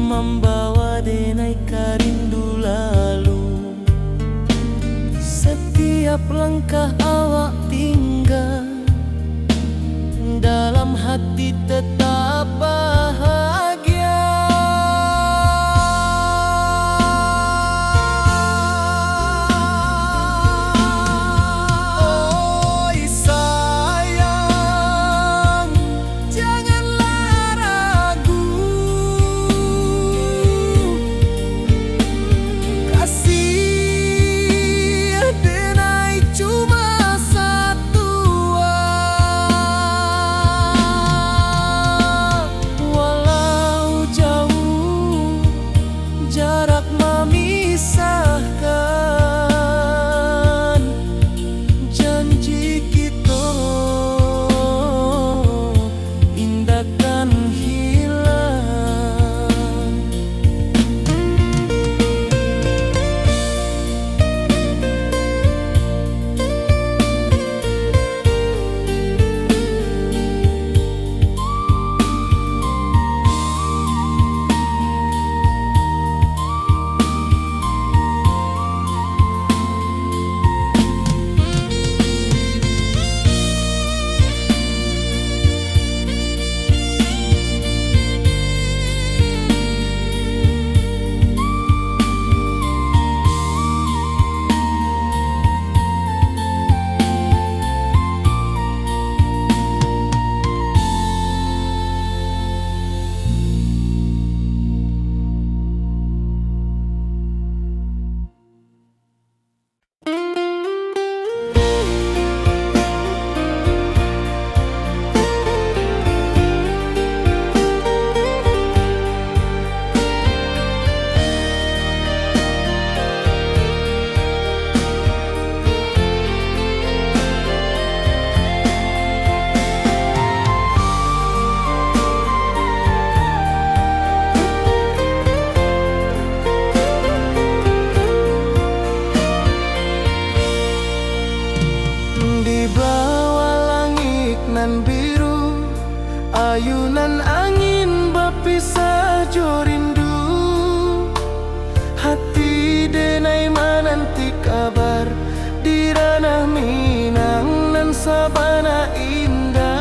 membawa denai rindu lalu. Setiap langkah awak tinggal, dalam hati tetap bahagia. Oi sayang, janganlah ragu, kasih denai cuma satu. Walau jauh jarak memisahkan, janji kita indahkan hilang. Di bawah langit nan biru, ayunan angin berpisah jo rindu. Hati denai menanti kabar di ranah Minang nan sabana indah.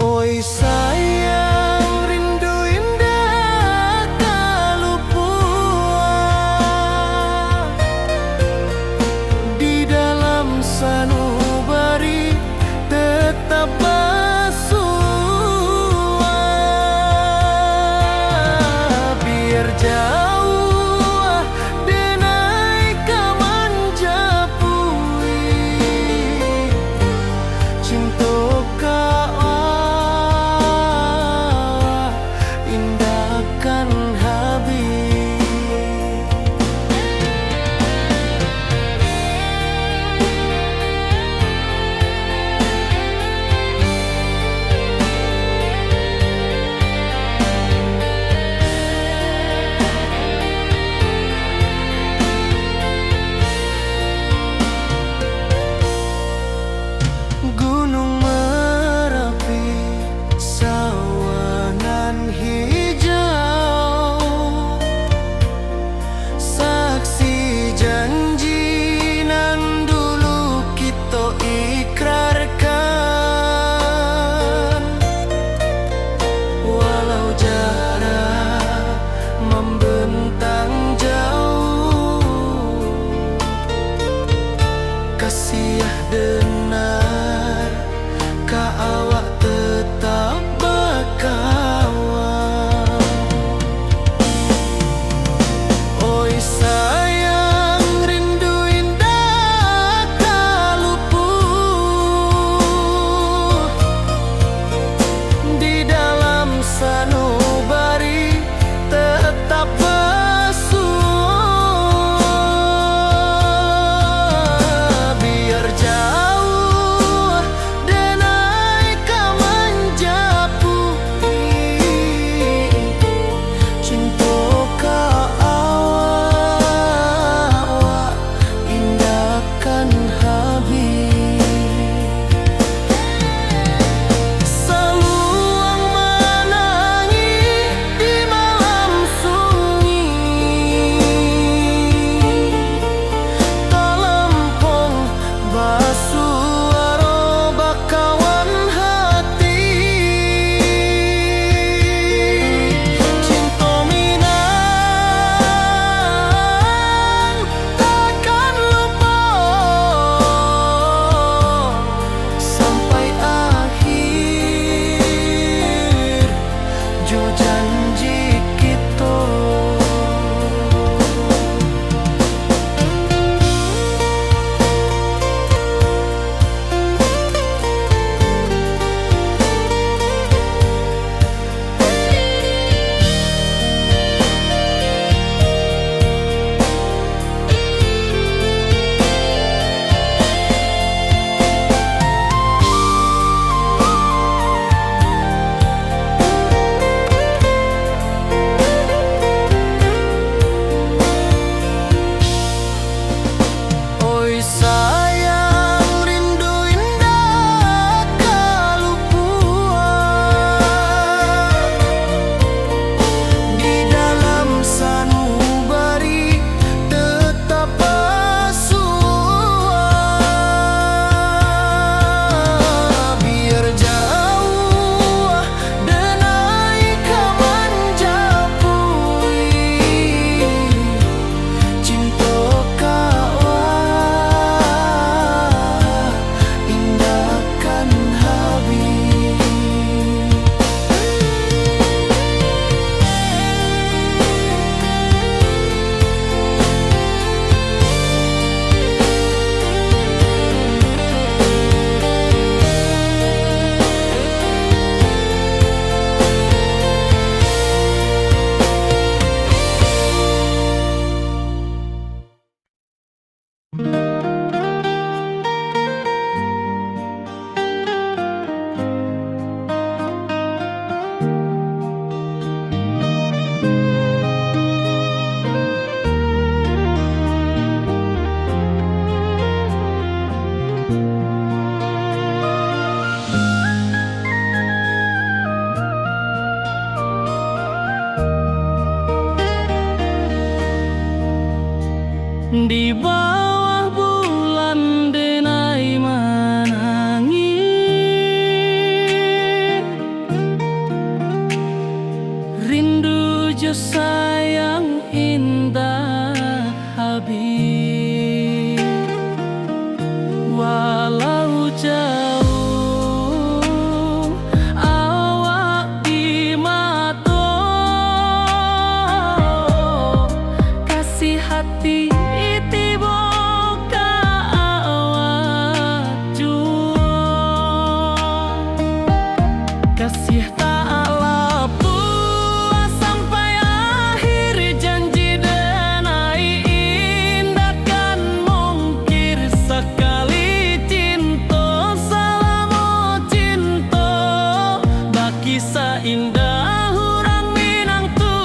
Oi sayang, rindu indah kalupua, di dalam sanubari tetap bersua. Biar jauh denai kaman japui, cinta kau indahkan habis. Gunung Merapi, sawangan hijau, saksi janji nan dulu kita ikrarkan. Walau jarak membentang jauh, kasih denar ka awak tetap berkawan. Oi sayang, rindu indah kaluput, di dalam sanubari tetap bersua. Biar jauh denai Kasih taklah puas sampai akhir, janji denai indah kan mungkir. Sekali cinta selama cinta, baki seindah urang Minang tua.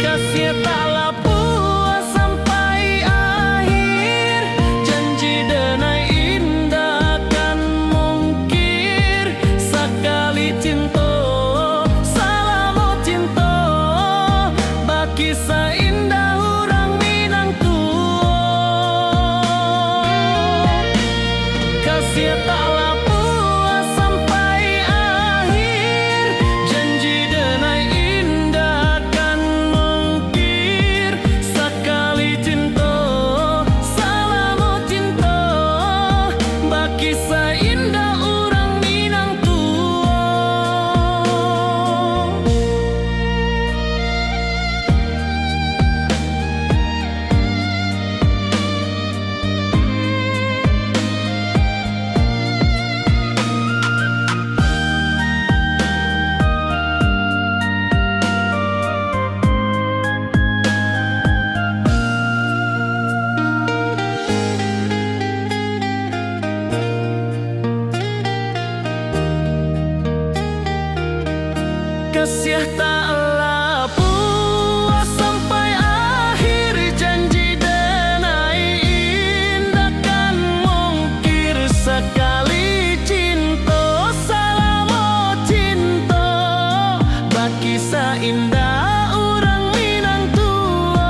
Kasih taklah puas sampai akhir, janji denai indah kan mungkir. Sekali cinta selama cinta, baki seindah urang Minang tua. Kasih taklah puas sampai akhir, janji denai indah kan mungkir. Sekali cinta selama cinta, baki seindah urang Minang tua. Kasih taklah puas sampai akhir, janji denai indah kan mungkir. Sekali cinta selama cinta, baki seindah urang Minang tua.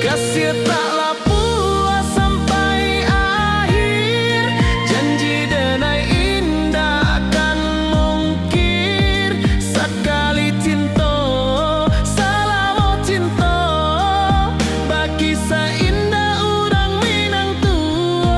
Kasih taklah puas sampai akhir, janji denai indah kan mungkir. Sekali cinta selama cinta, baki seindah urang Minang tua.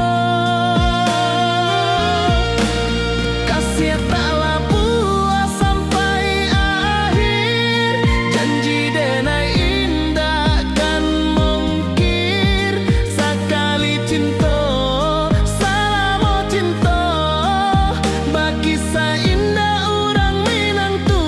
Kasih taklah puas sampai akhir, janji denai indah kan mungkir. Sekali cinta selama cinta, baki seindah urang Minang tua.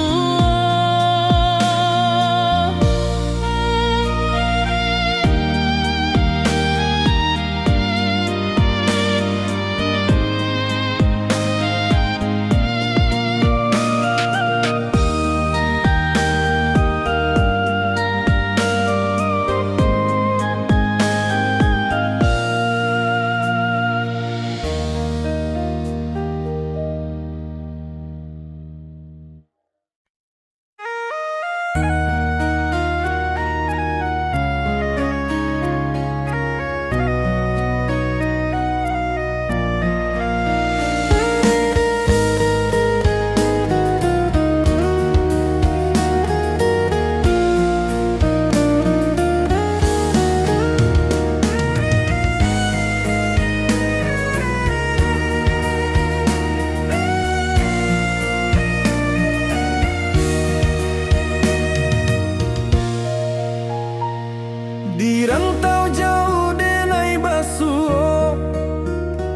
Di rantau jauh denai basuh,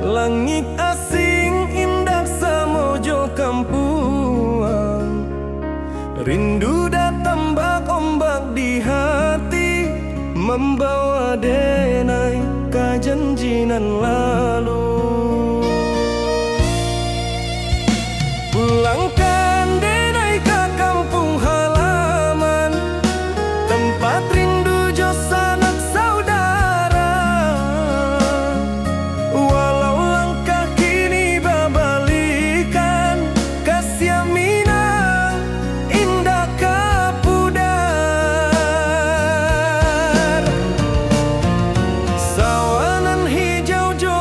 langit asing indah samojo kampuang. Rindu datang bak ombak di hati, membawa denai ke janjinan lalu. Pulangkan denai ke kampung halaman, tempat rindu jo sanak saudara. Walau langkah kini babalikan, kasih Minang indah kapudar. Sawanan hijau jo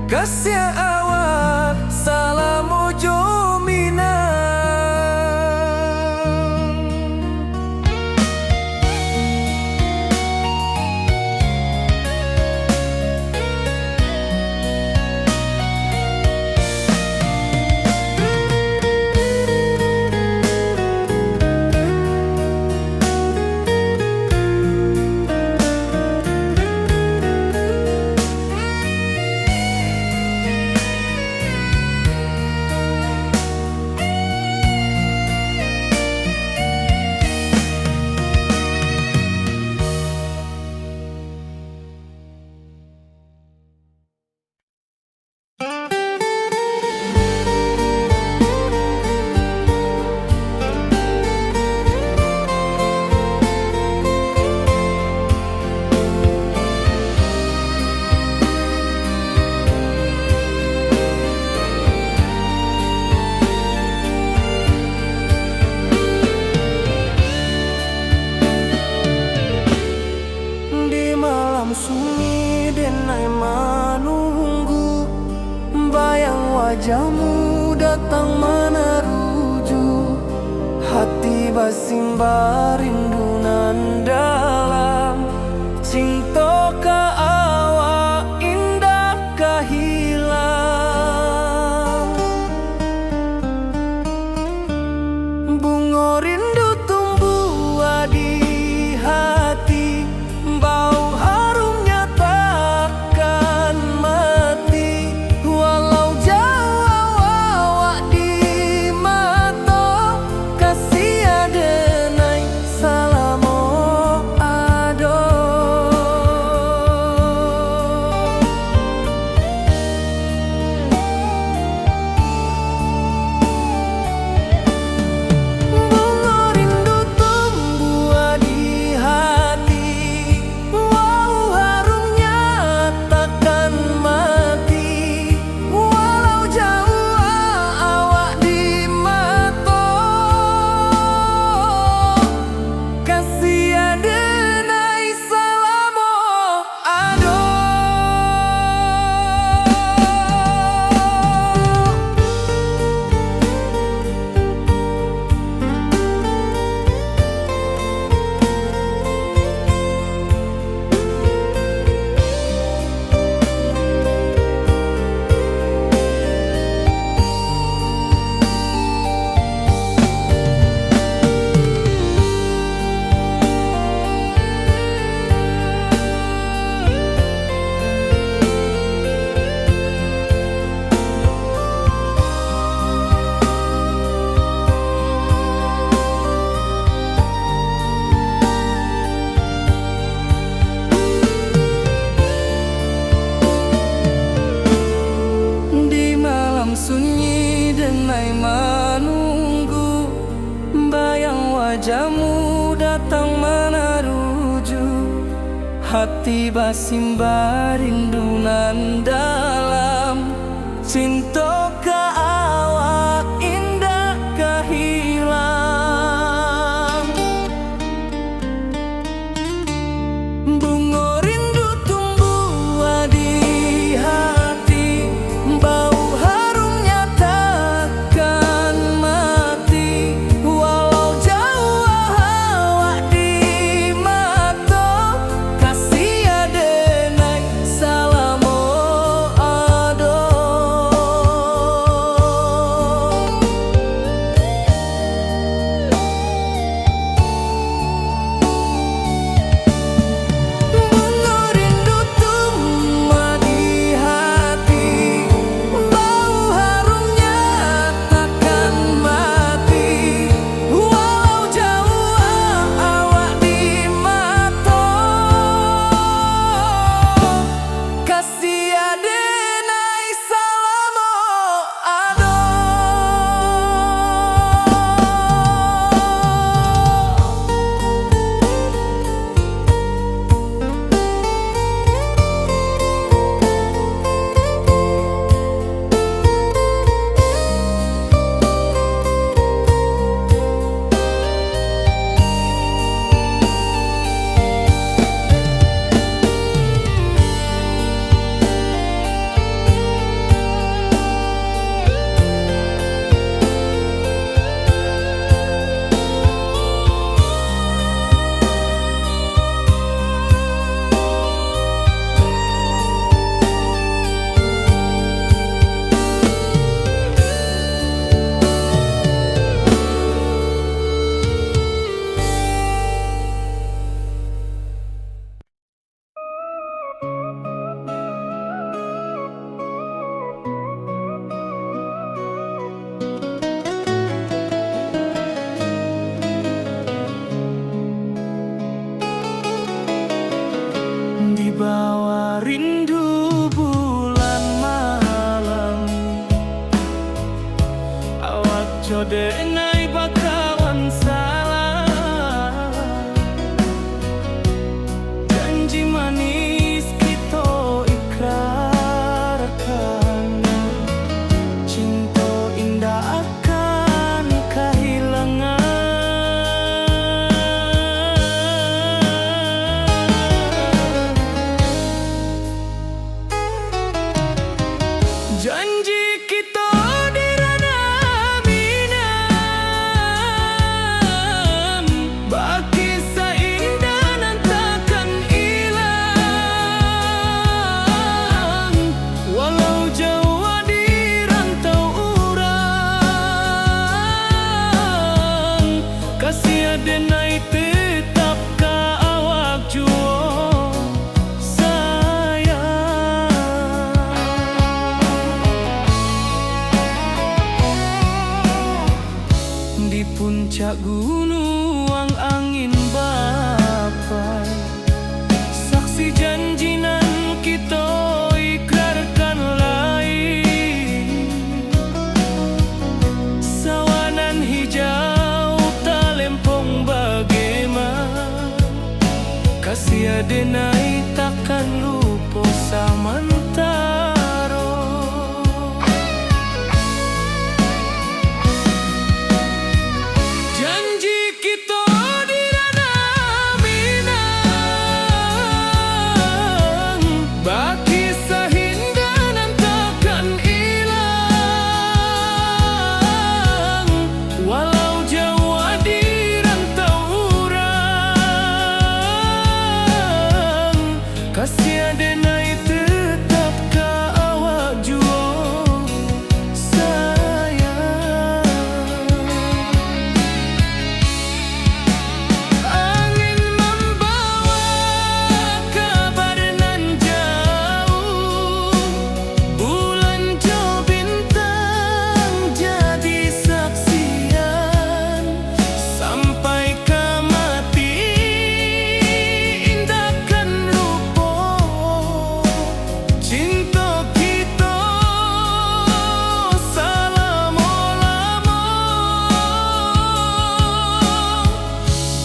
kasih awak salam ojo minang. Sunyi denai menunggu, bayang wajahmu datang meneruju. Hati basimba rindu nan dalam, cinta ka awak indah ka hilang. Bunga rindu tumbuh di hati, bau sunyi denai menunggu, bayang wajahmu datang meneruju. Hati basimba rindu nan dalam, cinta ka awak indah ka hilang. Bunga rindu tumbuh di hati, bau Jode nai bakawan salah, janji manis kita ikrarkan, cinta indah akan kehilangan. Janji kita denai tetap ka awak juo sayang. Di puncak gunung angin bapai, saksi janji nan kita ikrarkan lain. Sawanan hijau kasih denai takkan lupa samantaro. Janji kita di ranah Minang, baki sahindanan takkan hilang, walau jauh di rantau urang. Kasih denai tetap ka awak juo sayang. Angin membawa kabar nan jauh, bulan jo bintang jadi saksian, sampai ke mati indahkan cinta kita selama-lama.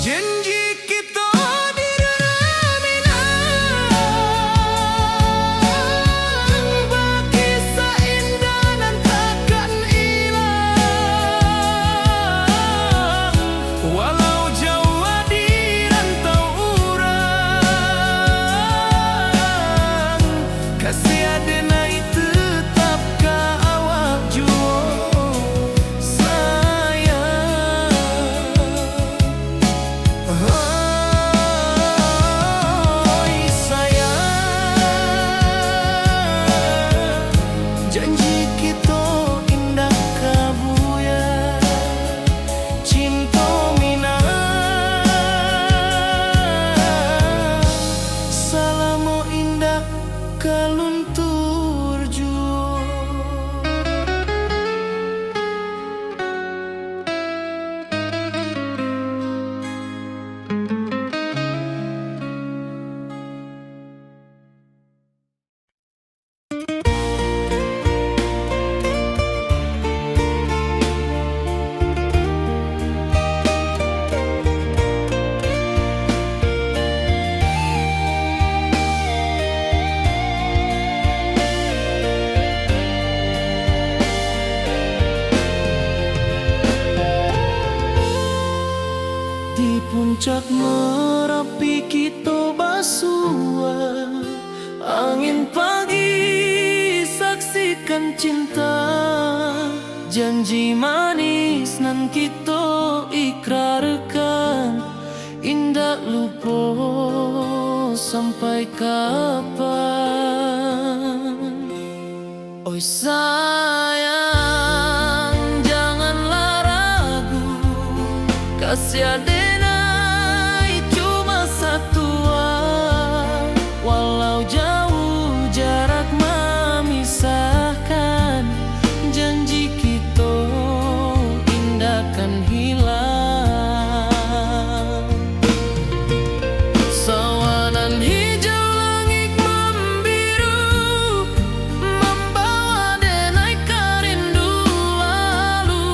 Janji kita di ranah Minang, baki seindah nan takkan hilang, walau jauh di rantau urang. Kasih denai tetap ka awak juo sayang. Oi sayang, janji kita indah kabuya, cinta Minang selama indah kaluntur juo. Di puncak Merapi kita basua, angin pagi saksikan cinta, janji manis nan kita ikrarkan, indah lupa sampai kapan. Oi sayang, janganlah ragu, kasih denai cuma satu, walau jauh jarak memisahkan, janji kita indahkan hilang. Sawanan hijau langit membiru, membawa denai kerindu lalu.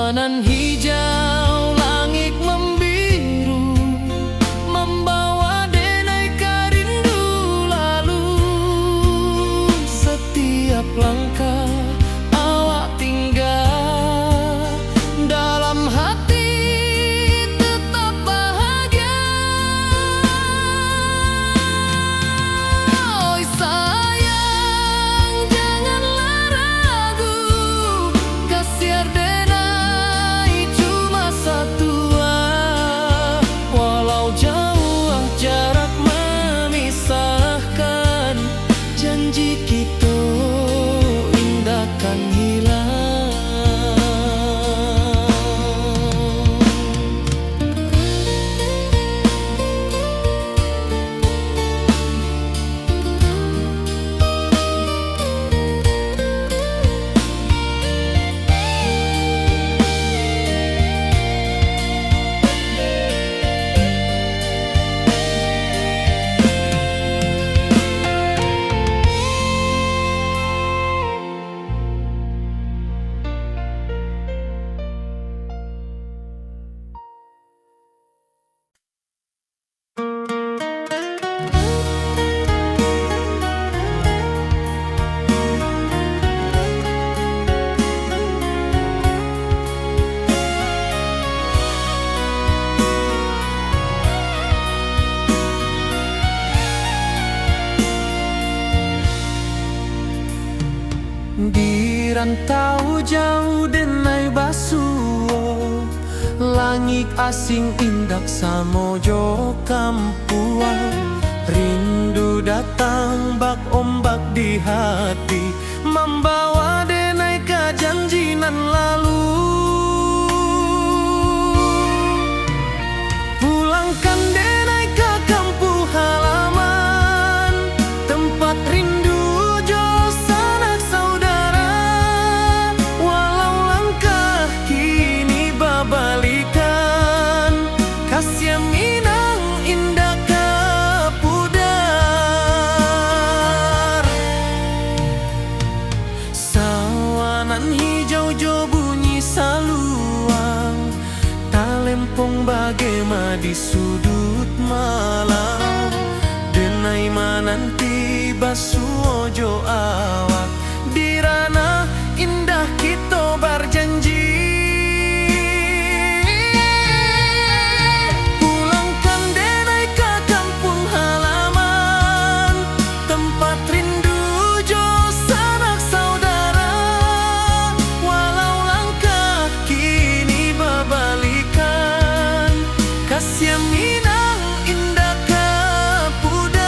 Sawanan hijau, langit membiru, membawa denai rindu lalu. Setiap langkah awak tinggal, dalam hati tetap bahagia. Oi sayang, janganlah ragu, kasih denai cuma satu. Walau jauh jarak memisahkan, janji kita indahkan hilang. Di rantau jauh denai basuo, langit asing indak samojo kampuan. Rindu datang bak ombak di hati, membawa denai ke janji nan lalu. Pulangkan denai ke kampung halaman, tempat rindu jo sanak saudara. Walau langkah kini babalikan, kasih minang indah ke pudar. Sawanan hijau jo bunyi saluang, talempong bagema di sudut malam. Denai mananti basuo jo awak, di ranah indah kita berjanji. Pulangkan denai ke kampung halaman, tempat rindu jo sanak saudara. Walau langkah kini babalikan, kasih minang indah ke pudar.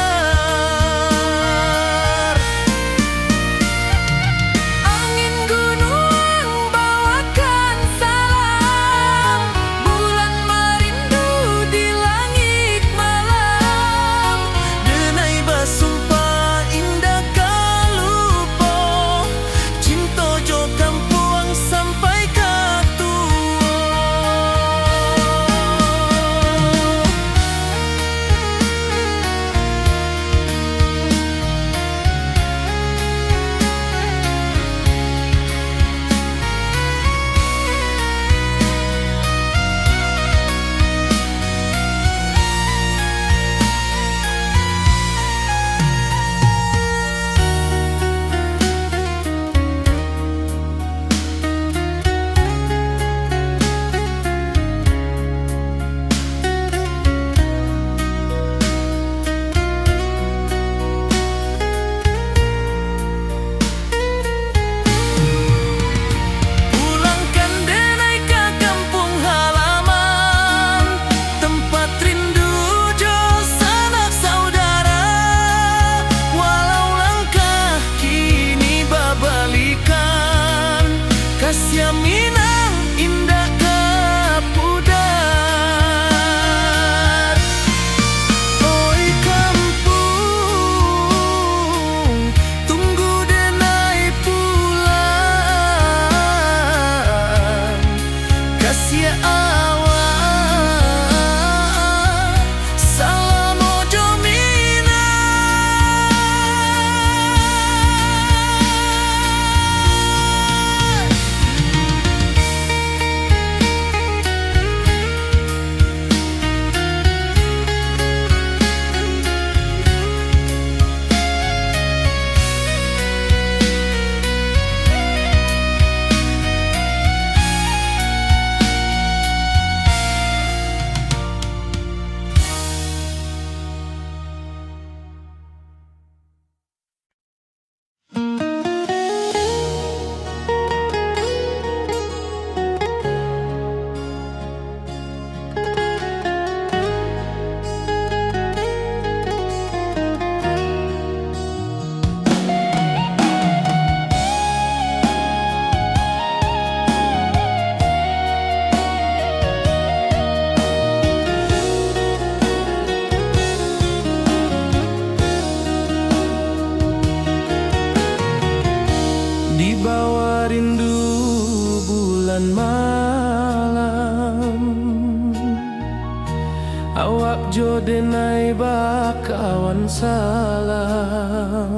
awan salam.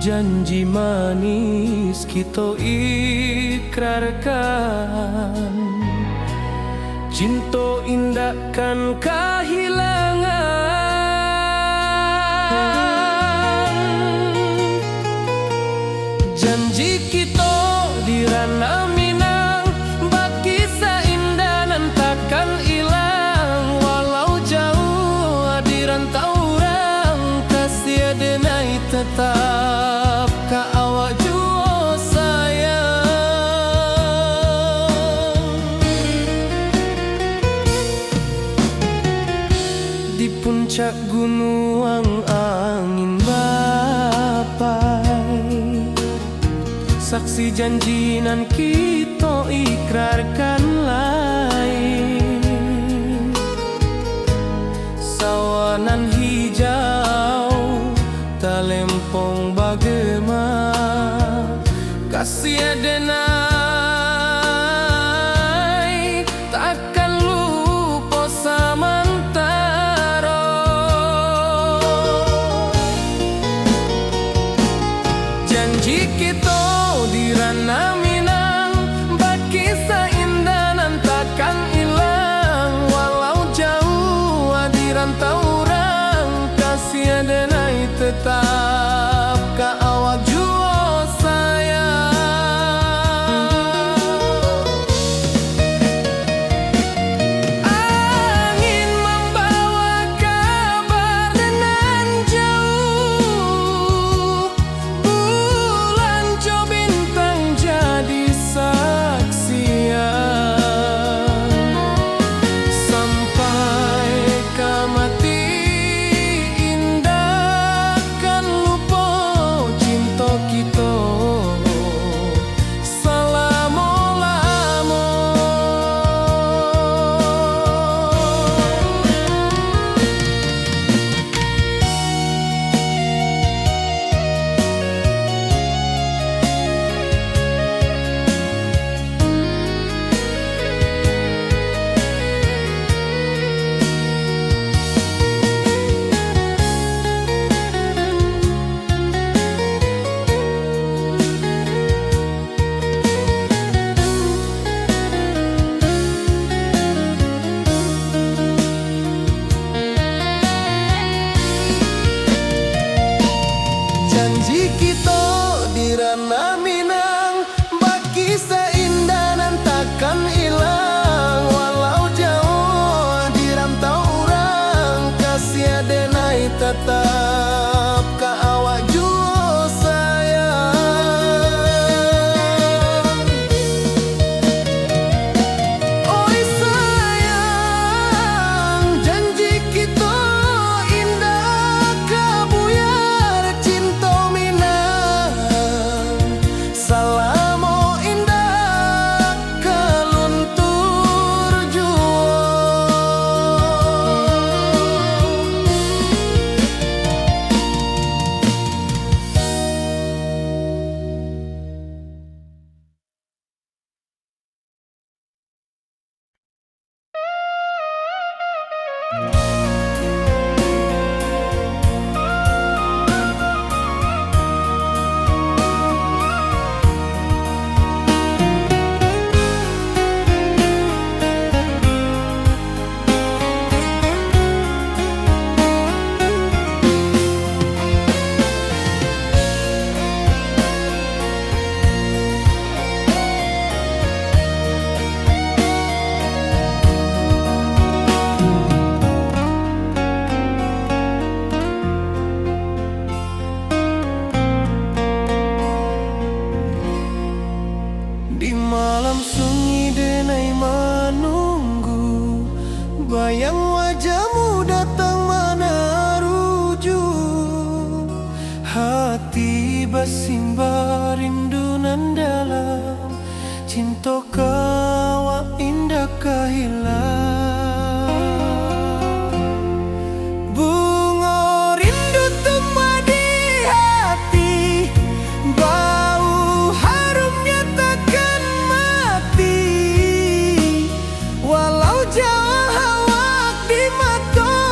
Janji manis kita ikrarkan, cinta indahkan kehilangan. Janji kita di ranah Minang, baki seindah nan takkan hilang. Walau jauh di rantau orang, kasih denai tetap ka awak jua sayang. Di puncak gunung angin bapai, saksi janji nan kita ikrarkan lain. Sawanan hijau talempong bagema, kasih denai takkan lupa samantara. Janji kita di ranah Minang, baki seindah nan takkan hilang. Walau jauh di rantau orang, kasih denai tetap ka awak jua sayang. Angin membawa kabar nan jauh, bulan jo bintang jadi saksian. Sampai ke mati indah kan lupa cinta kita selama-lama. Janji kita di ranah Minang, baki seindah nan takkan hilang. Walau jauh di rantau orang, kasih denai tetap ka awak jua sayang. Oi sayang, janji kita indah kabuyar cinta Minang. Salamo indah keluntur jua. Di malam sunyi denai menunggu, bayang wajahmu datang mana rujuk. Hati bersimbar rindu nan dalam, cinta kau indah kehilang. Bunga rindu tumbuh di hati, bau harumnya takkan mati. Walau jauh awak di mata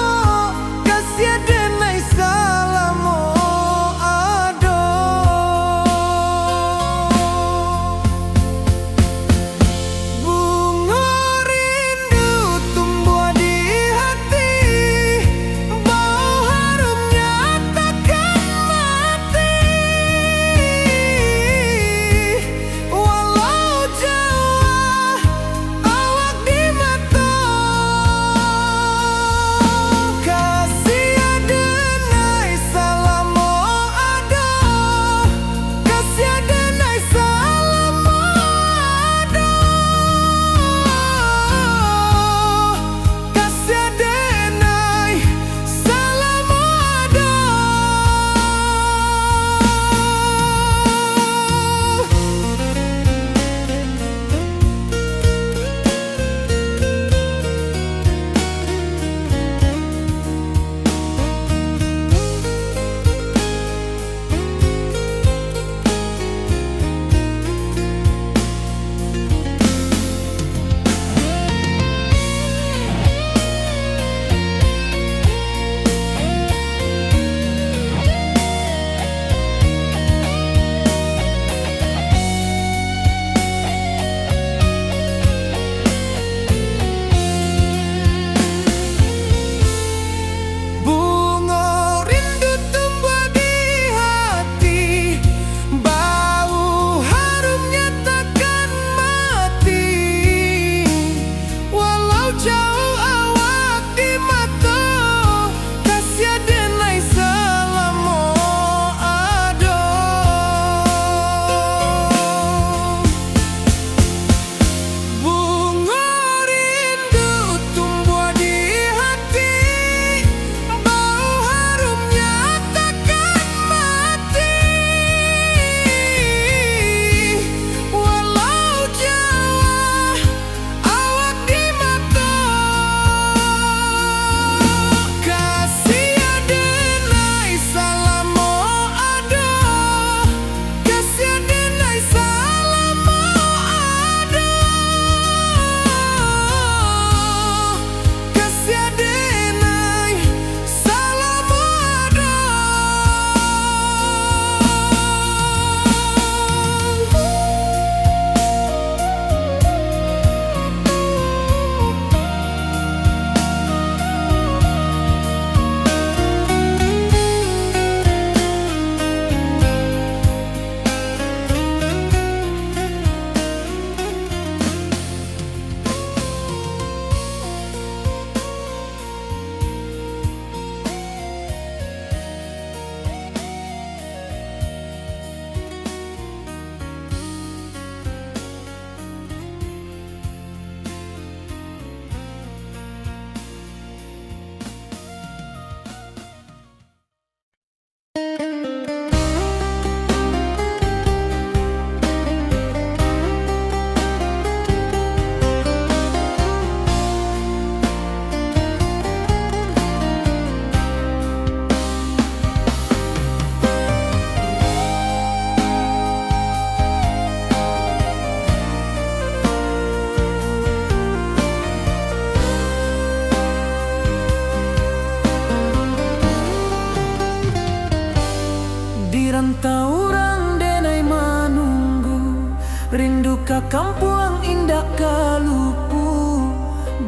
rantau orang denai manunggu, rindu ka kampung indah kalupu,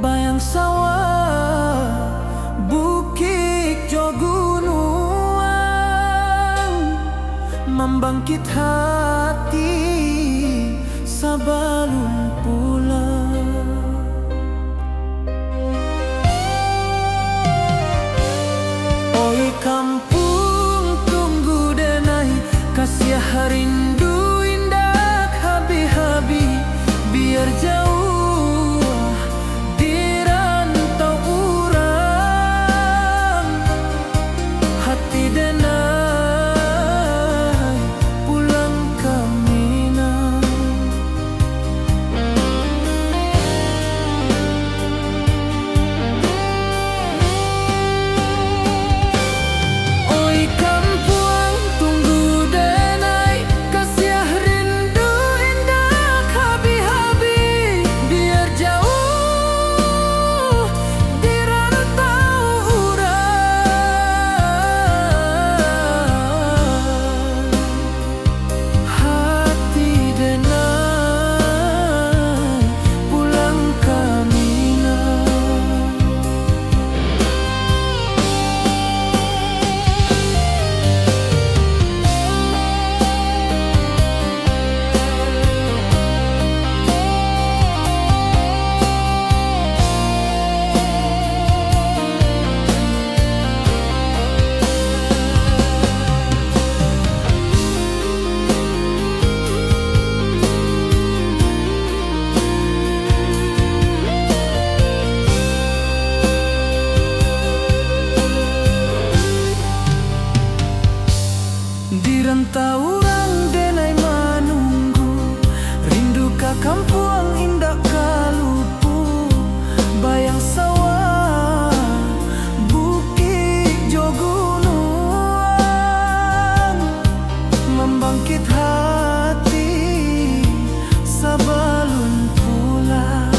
bayang sawah bukit jo gunung, membangkit hati sebelum pulang. Oi kampung tunggu denai, kasih rindu indah habi-habi, biar jauh di rantau urang, hati denai pulang ke Minang. Oi kampung tunggu denai, kasih rindu indah habi-habi, biar jauh di rantau urang, hati denai pulang ke Minang. Di rantau orang denai manunggu, rindu ka kampung indah kalupu, bayang sawah bukit jo gunung, membangkit hati sebelum pulang.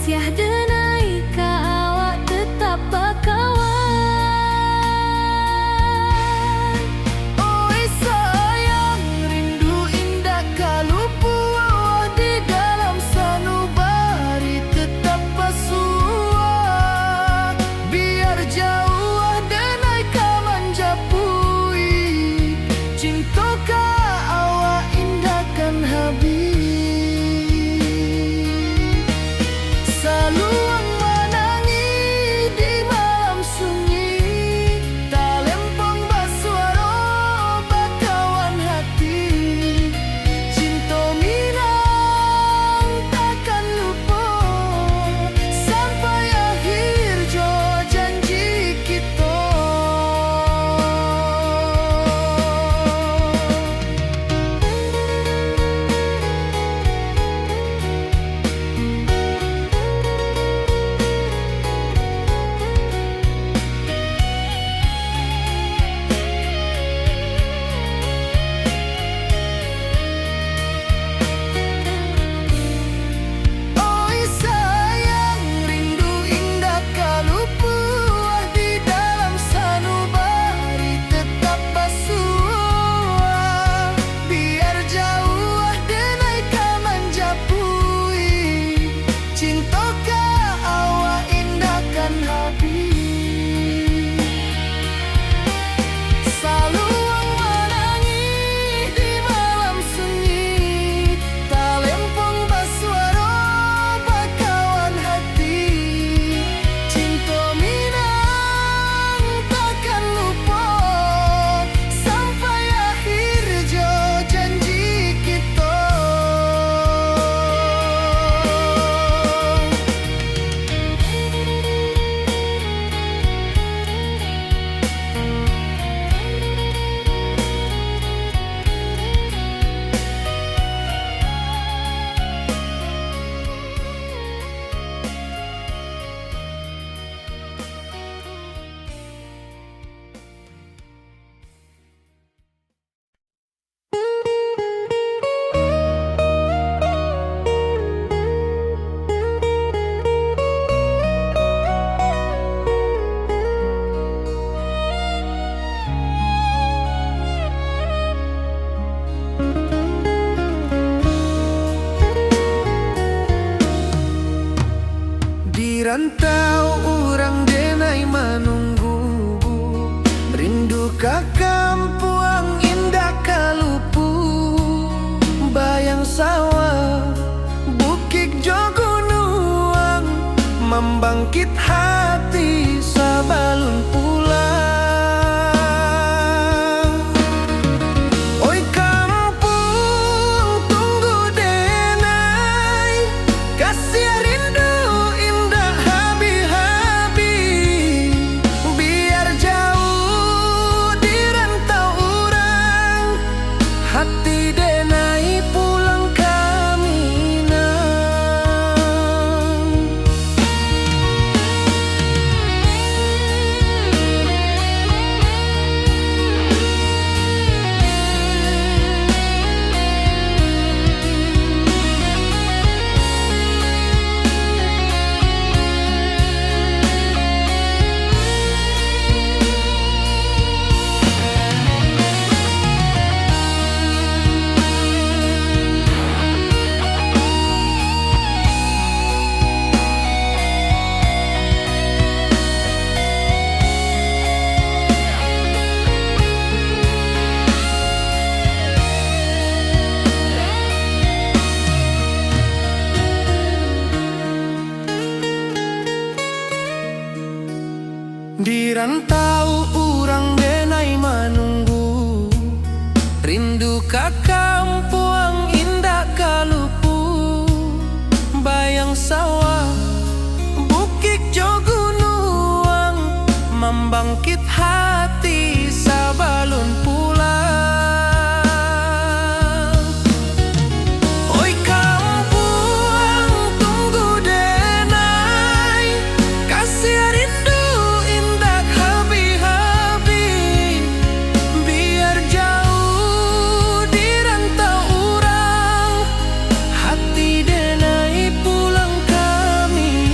Kasiah denai ka awak tetap bakawan. Oi sayang, rindu indah kalau puah di dalam sanubari tetap pasua. Biar jauh denai ka manjapui, cinta ka awak indahkan habis. Saluang menangi di malam sunyi, talempong basuara bakawan hati. Cinta minang takkan lupa sampai akhir jo janji kita. Oi sayang, rindu indah kalau puah di dalam sanubari tetap pasua. Biar jauh denai ka manjapui, cinta ka awak indahkan habis. Saluang menangi di malam sunyi, talempong basuara bakawan hati. Cinta minang takkan lupa sampai akhir jo janji kita. Di rantau orang denai menunggu, rindu ka kampuang indah kalupu. Bayang sawah, bukit jo gunung, membangkit hati sabalun pulang. Oi kampung tunggu denai, kasih rindu indah habi-habi. Biar jauh di rantau orang, hati denai pulang ke Minang. Di rantau orang denai menunggu, rindu ka kampuang indah kalupu. Bayang sawah, bukit jo gunung, membangkit hati sabalun pulang. Oi kampuang tunggu denai, kasih rindu indah habi-habi. Biar jauh di rantau orang, hati denai pulang ke Minang.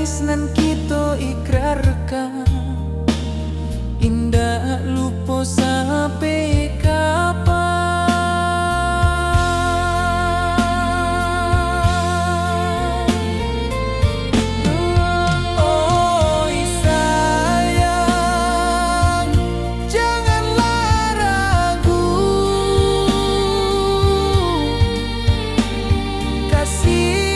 manis nan kita ikrarkan, indah lupa sampai kapan. Oi sayang, janganlah ragu, kasih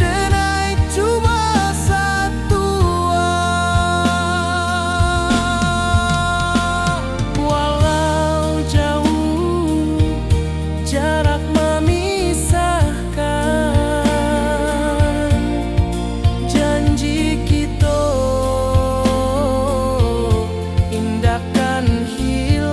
denai cuma satu. Walau jauh jarak memisahkan, janji kita indahkan hilang.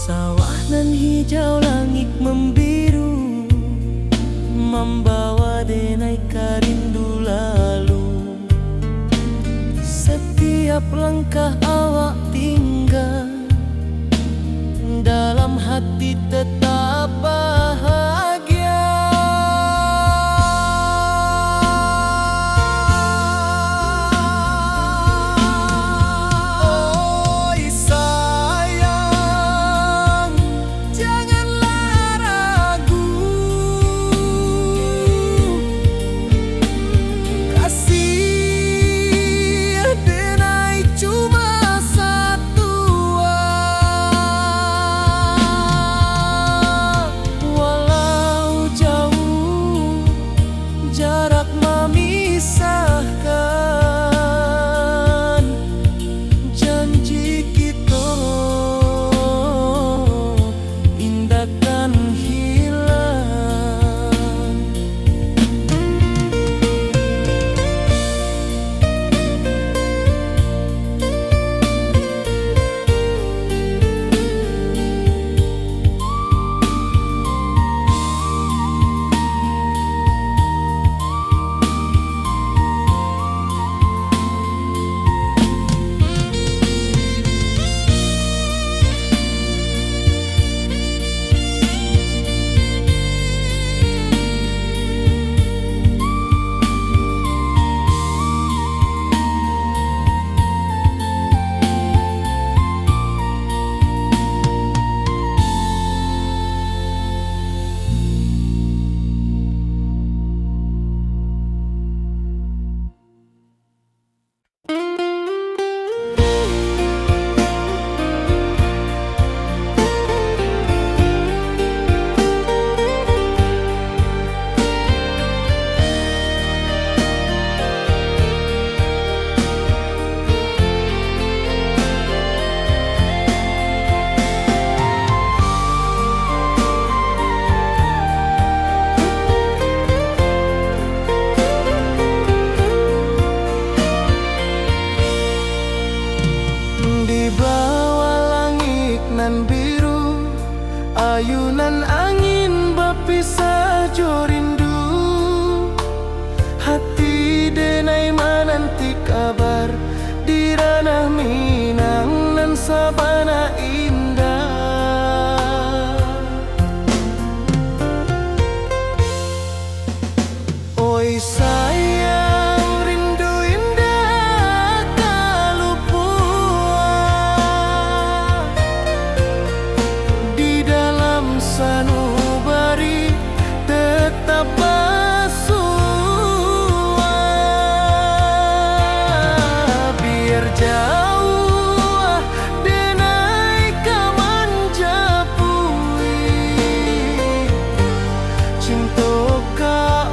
Sawah nan hijau, langit membiru, membawa denai rindu lalu. Setiap langkah awak tinggal, dalam hati tetap bahagia. Oi sayang, janganlah ragu, kasih denai cuma satu. Walau jauh jarak memisahkan, janji kita indahkan hilang. Di bawah langit nan biru, ayunan angin berpisah jo rindu. Hati denai menanti kabar di ranah Minang nan sabana indah. Oi sayang, rindu indah kalupua di dalam sanubari tetap bersua. Biar jauh denai kamanjapui, cinta ka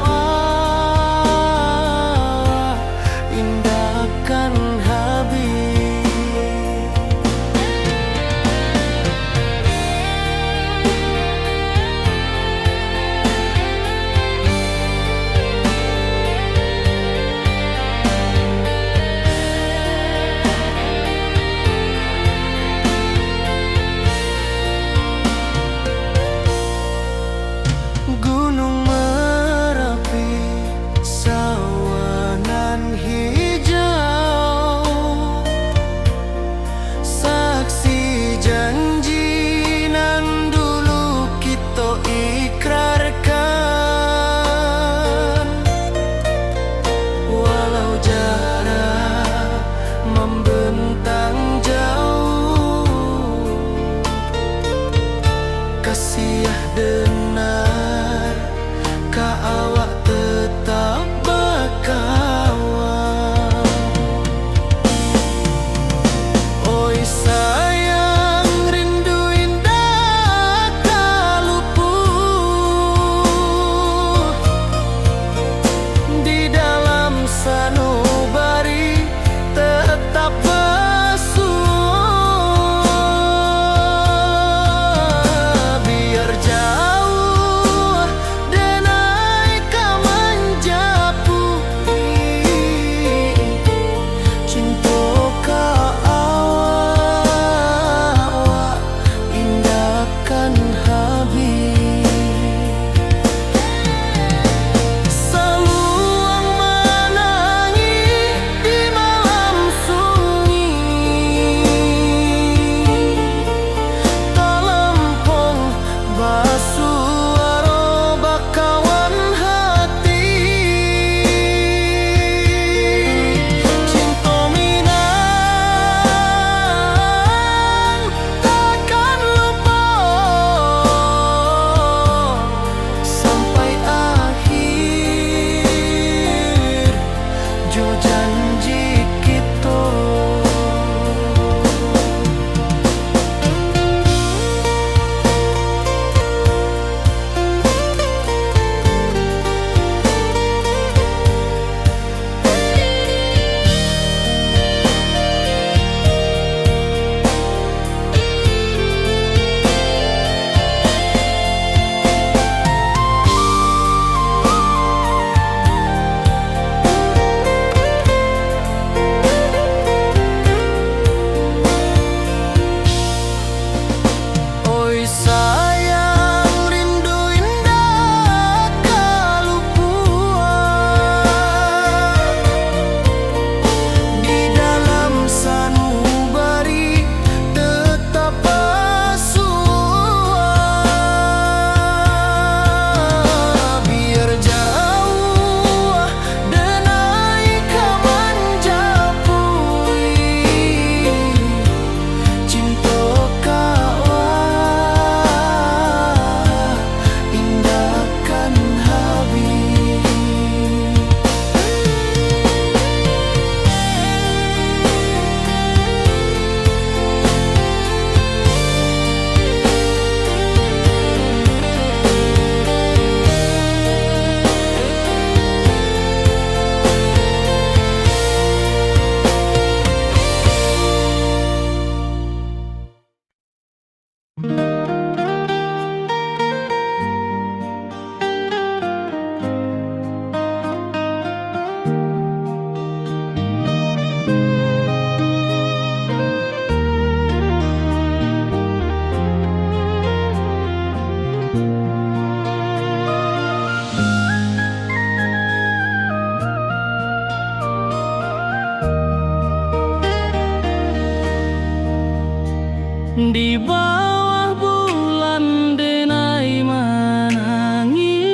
Di bawah bulan denai menangi,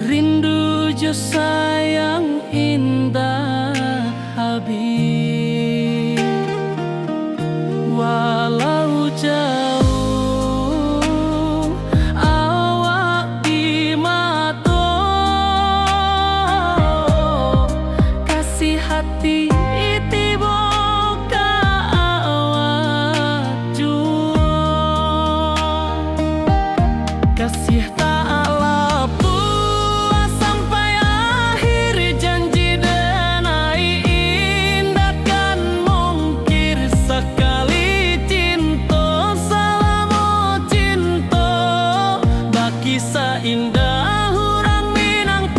rindu jo sayang indah habis. Walau jauh awak di mata, kasih hati tiba ka awak jua. Kasih tak lapu sampai akhir, janji denai indah kan mungkir. Sekali cinta selama cinta, baki seindah orang Minang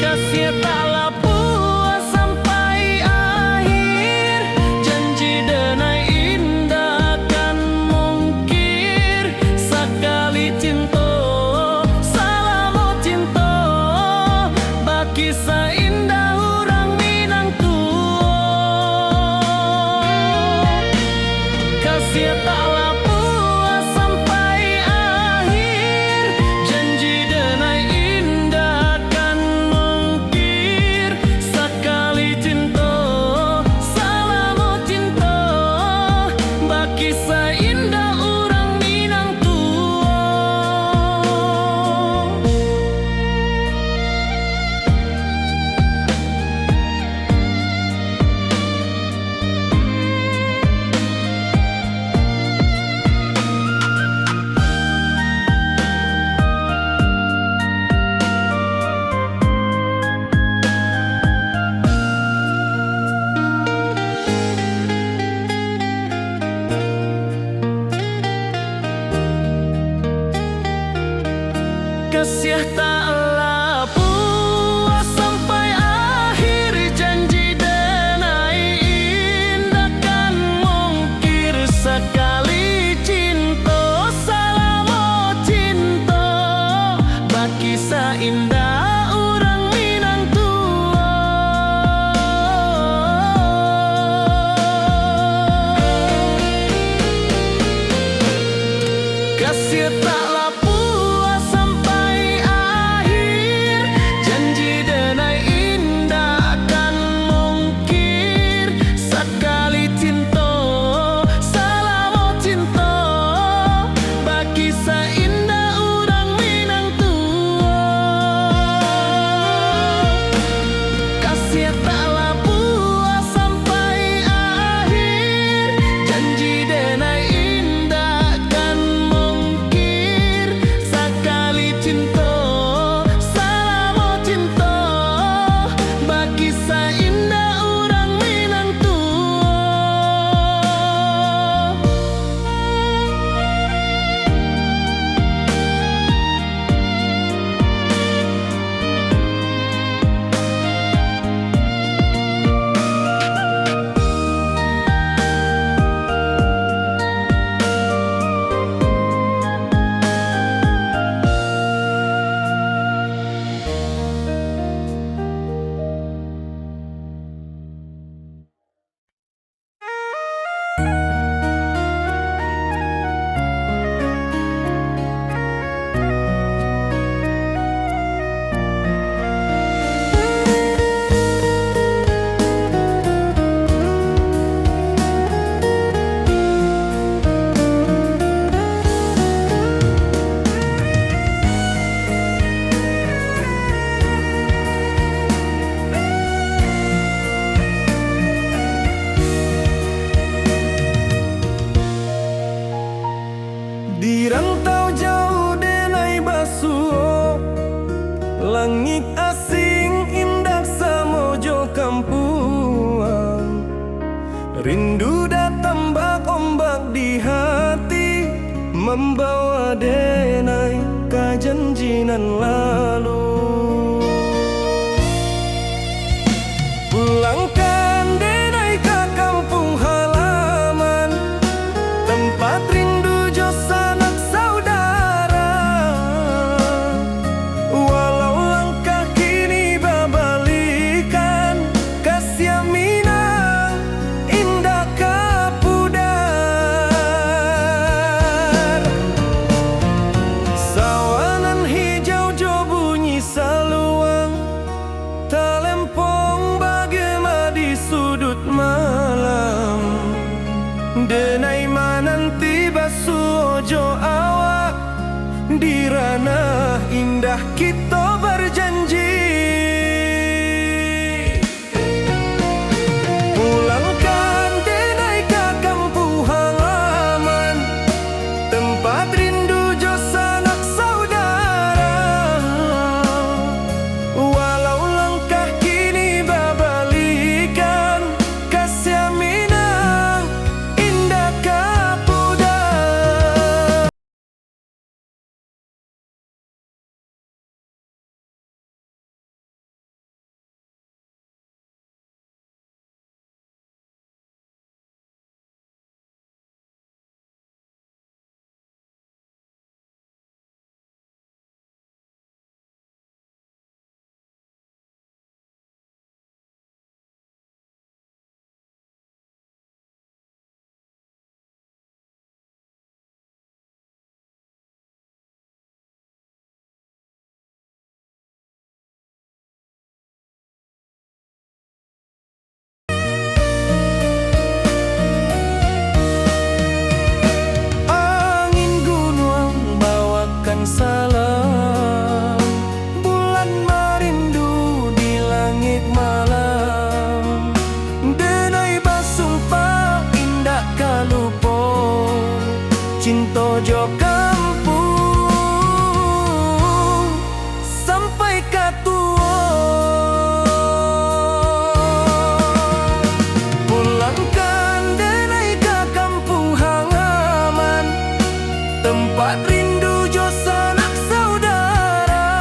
kasih taklah puas sampai akhir, janji denai indah kan mungkir. Sekali cinta selama cinta, baki seindah orang Minang kasih taklah puas sampai akhir, janji denai indah kan mungkir. Sekali cinta selama cinta, baki seindah orang Minang kasih taklah puas sampai akhir, janji denai indah kan mungkir. Sekali cinta selama cinta, baki seindah orang Minang kasih taklah puas sampai akhir, janji denai indah kan mungkir. Sekali cinta selama cinta, baki seindah orang Minang kasih taklah puas sampai akhir, janji denai indah kan mungkir. Sekali cinta selama cinta, baki seindah orang Minang di rantau jauh denai basuh, langit asing indah samojo kampuang. Rindu datang bak ombak di hati, membawa denai ke janjinan lalu. Pulangkan denai ke kampung halaman, tempat rindu jo sanak saudara. kita berjanji pulangkan denai ke kampung halaman, tempat rindu jo sanak saudara. Walau langkah kini babalikan, kasih minang indah kapuda. Angin gunung bawakan salam, bulan merindu di langit malam. Denai basumpah indah kalupo, cinta jo kampung sampai katua. Pulangkan denai ke kampung halaman, tempat rindu jo sanak saudara.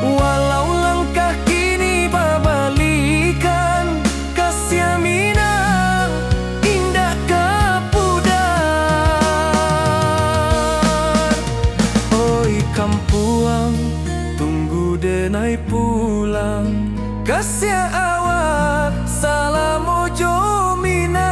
Walau langkah kini babalikan, kasih minang indah kapudar. Oi kampuang, tunggu denai pulang, kasih awak salam ojo minang.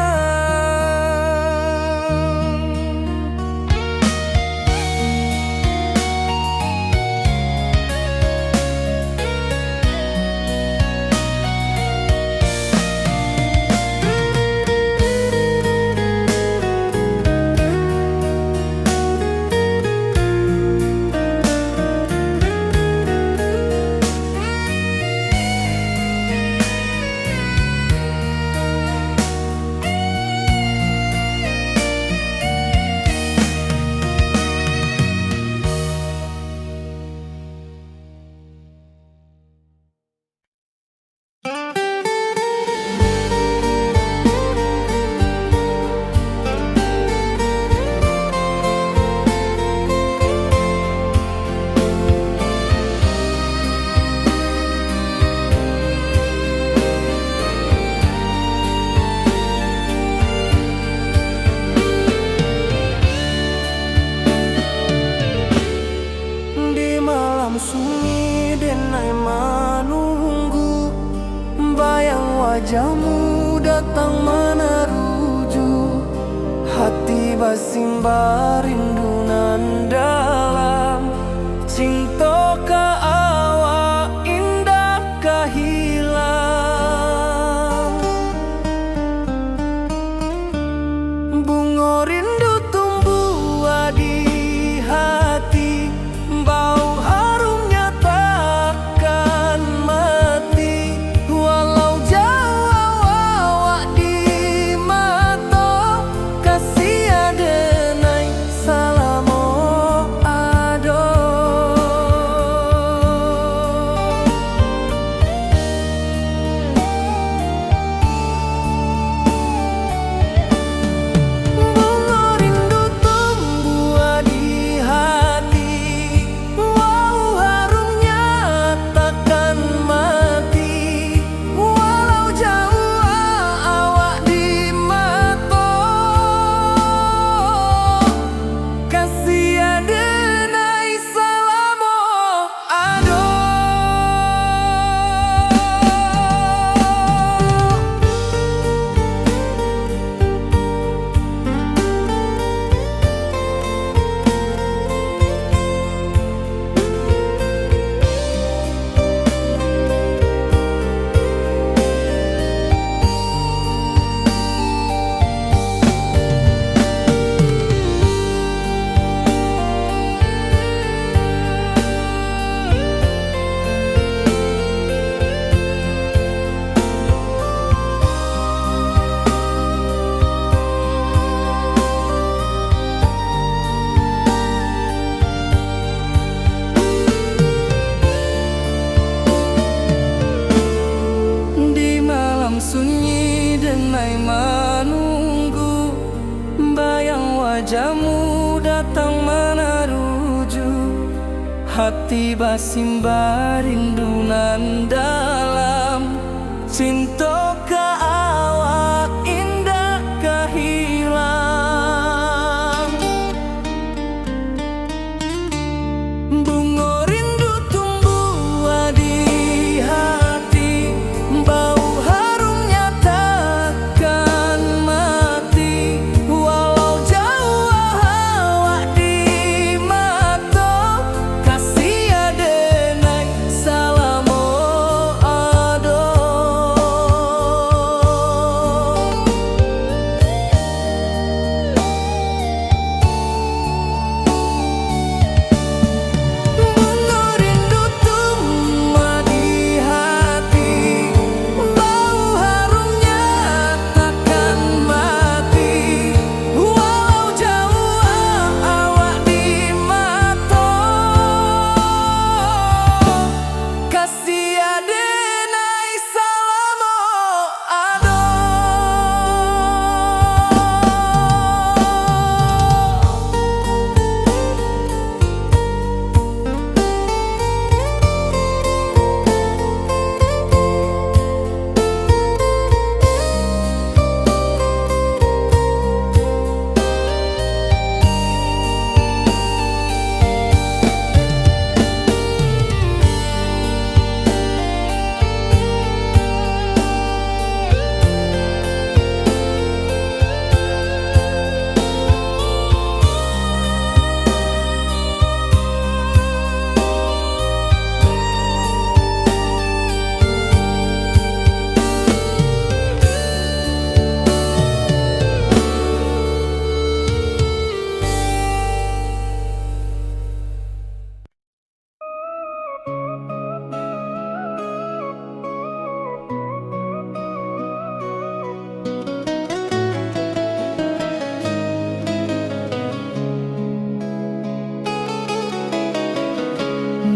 Di malam sunyi denai menunggu, bayang wajahmu datang meneruju. Hati basimba rindu nan dalam, cinta ka awak indah ka hilang. Bunga rindu tumbuh di hati, bau harumnya takkan mati. Walau jauh awak di mata, kasih adenai salam ado. denai menunggu, bayang wajahmu datang meneruju, hati basimba rindu nan dalam, cinta ka awak indah kahilang. Bunga rindu tumbuh di hati, bau harumnya takkan mati, walau jauh awak di mata, kasih adenai salamo ado. Bunga rindu tumbuh di hati, bau harumnya takkan mati, walau jauh awak di mata, kasih adenai salamo ado.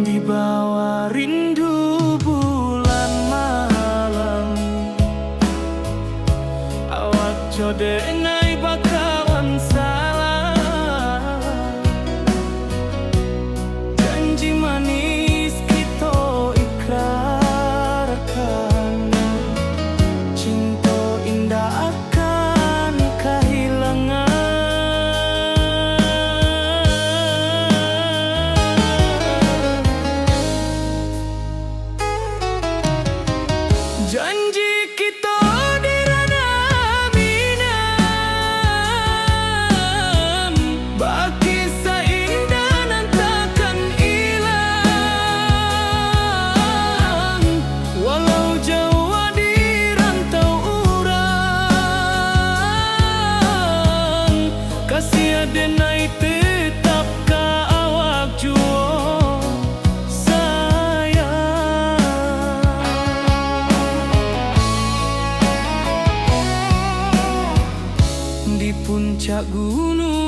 Di bawah rindu bulan malam, awak codenai bakawan salah, janji manis kita ikrarkan, cinta indah akan kehilangan. Janji kita di ranah minam, baki seindah nan takkan hilang, walau jauh di rantau urang, kasih adenai tetap ka awak jua di puncak gunung